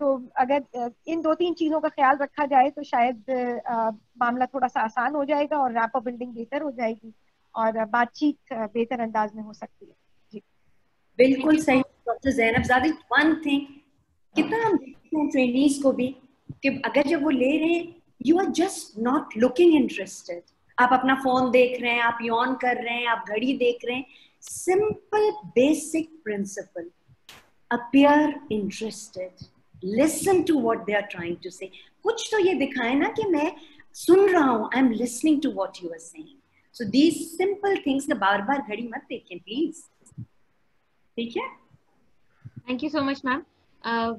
تو اگر ان 2-3 چیزوں کا خیال رکھا جائے تو شاید معاملہ تھوڑا سا آسان ہو جائے گا اور ریپو بلڈنگ بہتر ہو جائے گی اور بات چیت بہتر انداز میں ہو سکتی ہے. جی بالکل صحیح ڈاکٹر زینب زادی. ون تھنگ کتنا ہم دیکھتے ہیں ٹرینیز کو بھی کہ اگر جب وہ لے رہے ہیں you are just not looking interested, آپ اپنا فون دیکھ رہے ہیں, آپ یون کر رہے ہیں, آپ گھڑی دیکھ رہے ہیں. Simple basic principle, appear interested, listen to what they are trying to say. کچھ تو یہ دکھائے نا کہ میں سن رہا ہوں, I am listening to what you are saying. So these simple things کا بار بار گھڑی مت دیکھیں پلیز. ٹھیک ہے. Thank you so much, ma'am.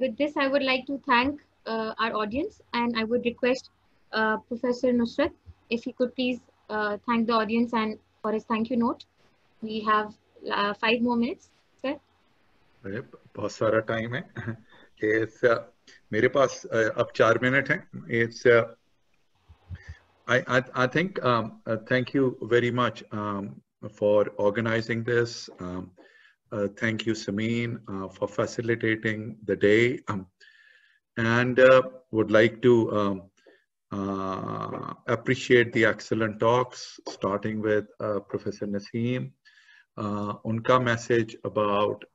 With this, I would like to thank our audience, and I would request Professor Nusrat if he could please thank the audience and for his thank you note. We have 5 more minutes, sir. بہت سارا time ہے. میرے پاس اب 4 minute ہیں. I think thank you very much for organizing this. Thank you, Sameen, for facilitating the day, and would like to appreciate the excellent talks, starting with Professor Naseem. Unka message about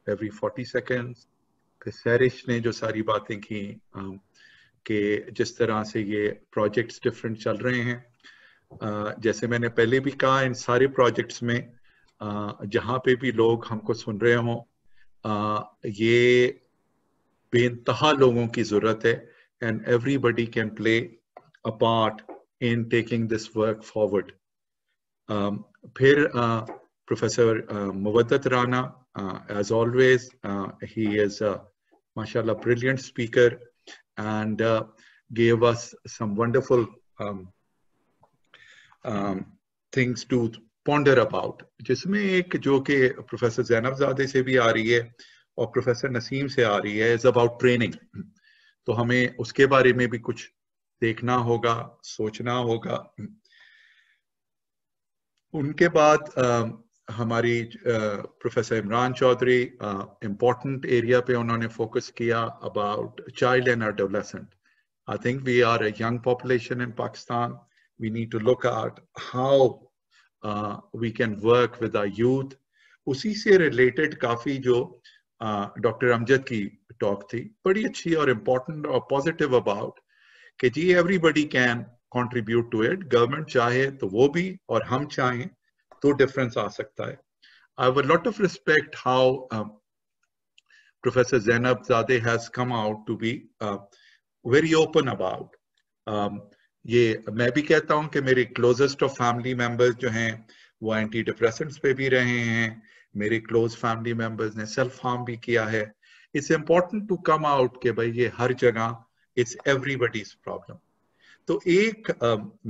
every 40 seconds. پھر سیرش نے جو ساری باتیں کی کہ جس طرح سے یہ پروجیکٹس ڈفرینٹ چل رہے ہیں, جیسے میں نے پہلے بھی کہا, ان سارے پروجیکٹس میں جہاں پہ بھی لوگ ہم کو سن رہے ہوں, یہ بے انتہا لوگوں کی ضرورت ہے, and everybody can play a part in taking this work forward. پھر professor Mawaddat Rana, as always, he is mashallah brilliant speaker and gave us some wonderful things to ponder about, جس میں ایک جو کہ پروفیسر زینب زادے سے بھی آ رہی ہے اور پروفیسر نسیم سے آ رہی ہے, is about training. تو ہمیں اس کے بارے میں بھی کچھ دیکھنا ہوگا, سوچنا ہوگا. ان کے بعد ہماری professor Imran Chaudhry important area پہ انہوں نے فوکس کیا about child and adolescent. I think we are a young population in Pakistan. We need to look at how we can work with our youth. اسی سے ریلیٹڈ کافی جو ڈاکٹر امجد کی talk تھی, بڑی اچھی اور امپورٹنٹ اور پازیٹیو اباؤٹ کہ جی everybody can contribute to it. Government چاہے تو وہ بھی, اور ہم چاہیں تو ڈفرینس آ سکتا ہے. I have a lot of respect how Professor Zainab Zadeh has come out to be very open about. یہ میں بھی کہتا ہوں کہ میرے کلوزسٹ آف فیملی ممبرز جو ہیں وہ اینٹی ڈپریسنٹس پہ بھی رہے ہیں, میرے کلوز فیملی ممبرز نے سیلف ہارم بھی کیا ہے. It's important to come out کہ بھائی یہ ہر جگہ it's everybody's problem. تو ایک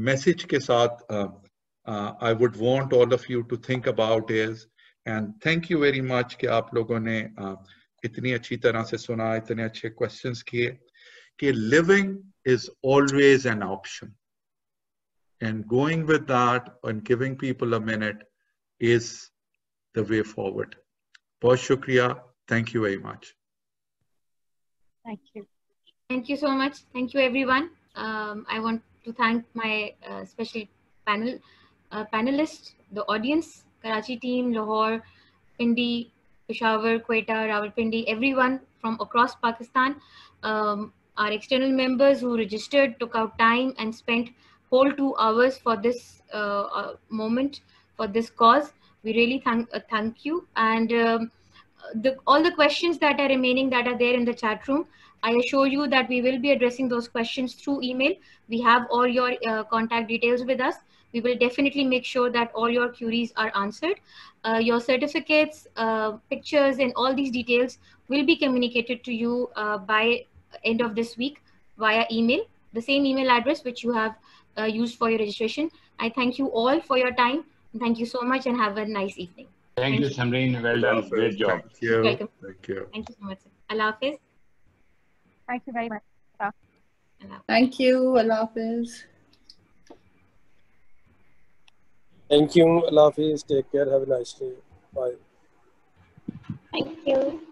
میسج کے ساتھ I would want all of you to think about is, and thank you very much کہ آپ لوگوں نے اتنی اچھی طرح سے سنا, اتنے اچھے questions کیے, کہ living is always an option. And going with that and giving people a minute is the way forward. بہت شکریہ. Thank you very much. Thank you. Thank you so much. Thank you, everyone. I want to thank my special panelists, the audience, Karachi team, Lahore, Pindi, Peshawar, Quetta, Rawalpindi, everyone from across Pakistan. Our external members who registered, took out time and spent whole 2 hours for this moment, for this cause. We really thank you. And all the questions that are remaining that are there in the chat room, I assure you that we will be addressing those questions through email. We have all your contact details with us. We will definitely make sure that all your queries are answered. Your certificates, pictures, and all these details will be communicated to you by end of this week via email, the same email address which you have used for your registration. I thank you all for your time. Thank you so much and have a nice evening. Thank you, Samreen. Well done. Great job. Thank you. Welcome. Thank you. Thank you so much, sir. Allah Hafiz. Thank you very much. Thank you. Allah Hafiz. Thank you. Allah Hafiz. Take care. Have a nice day. Bye. Thank you.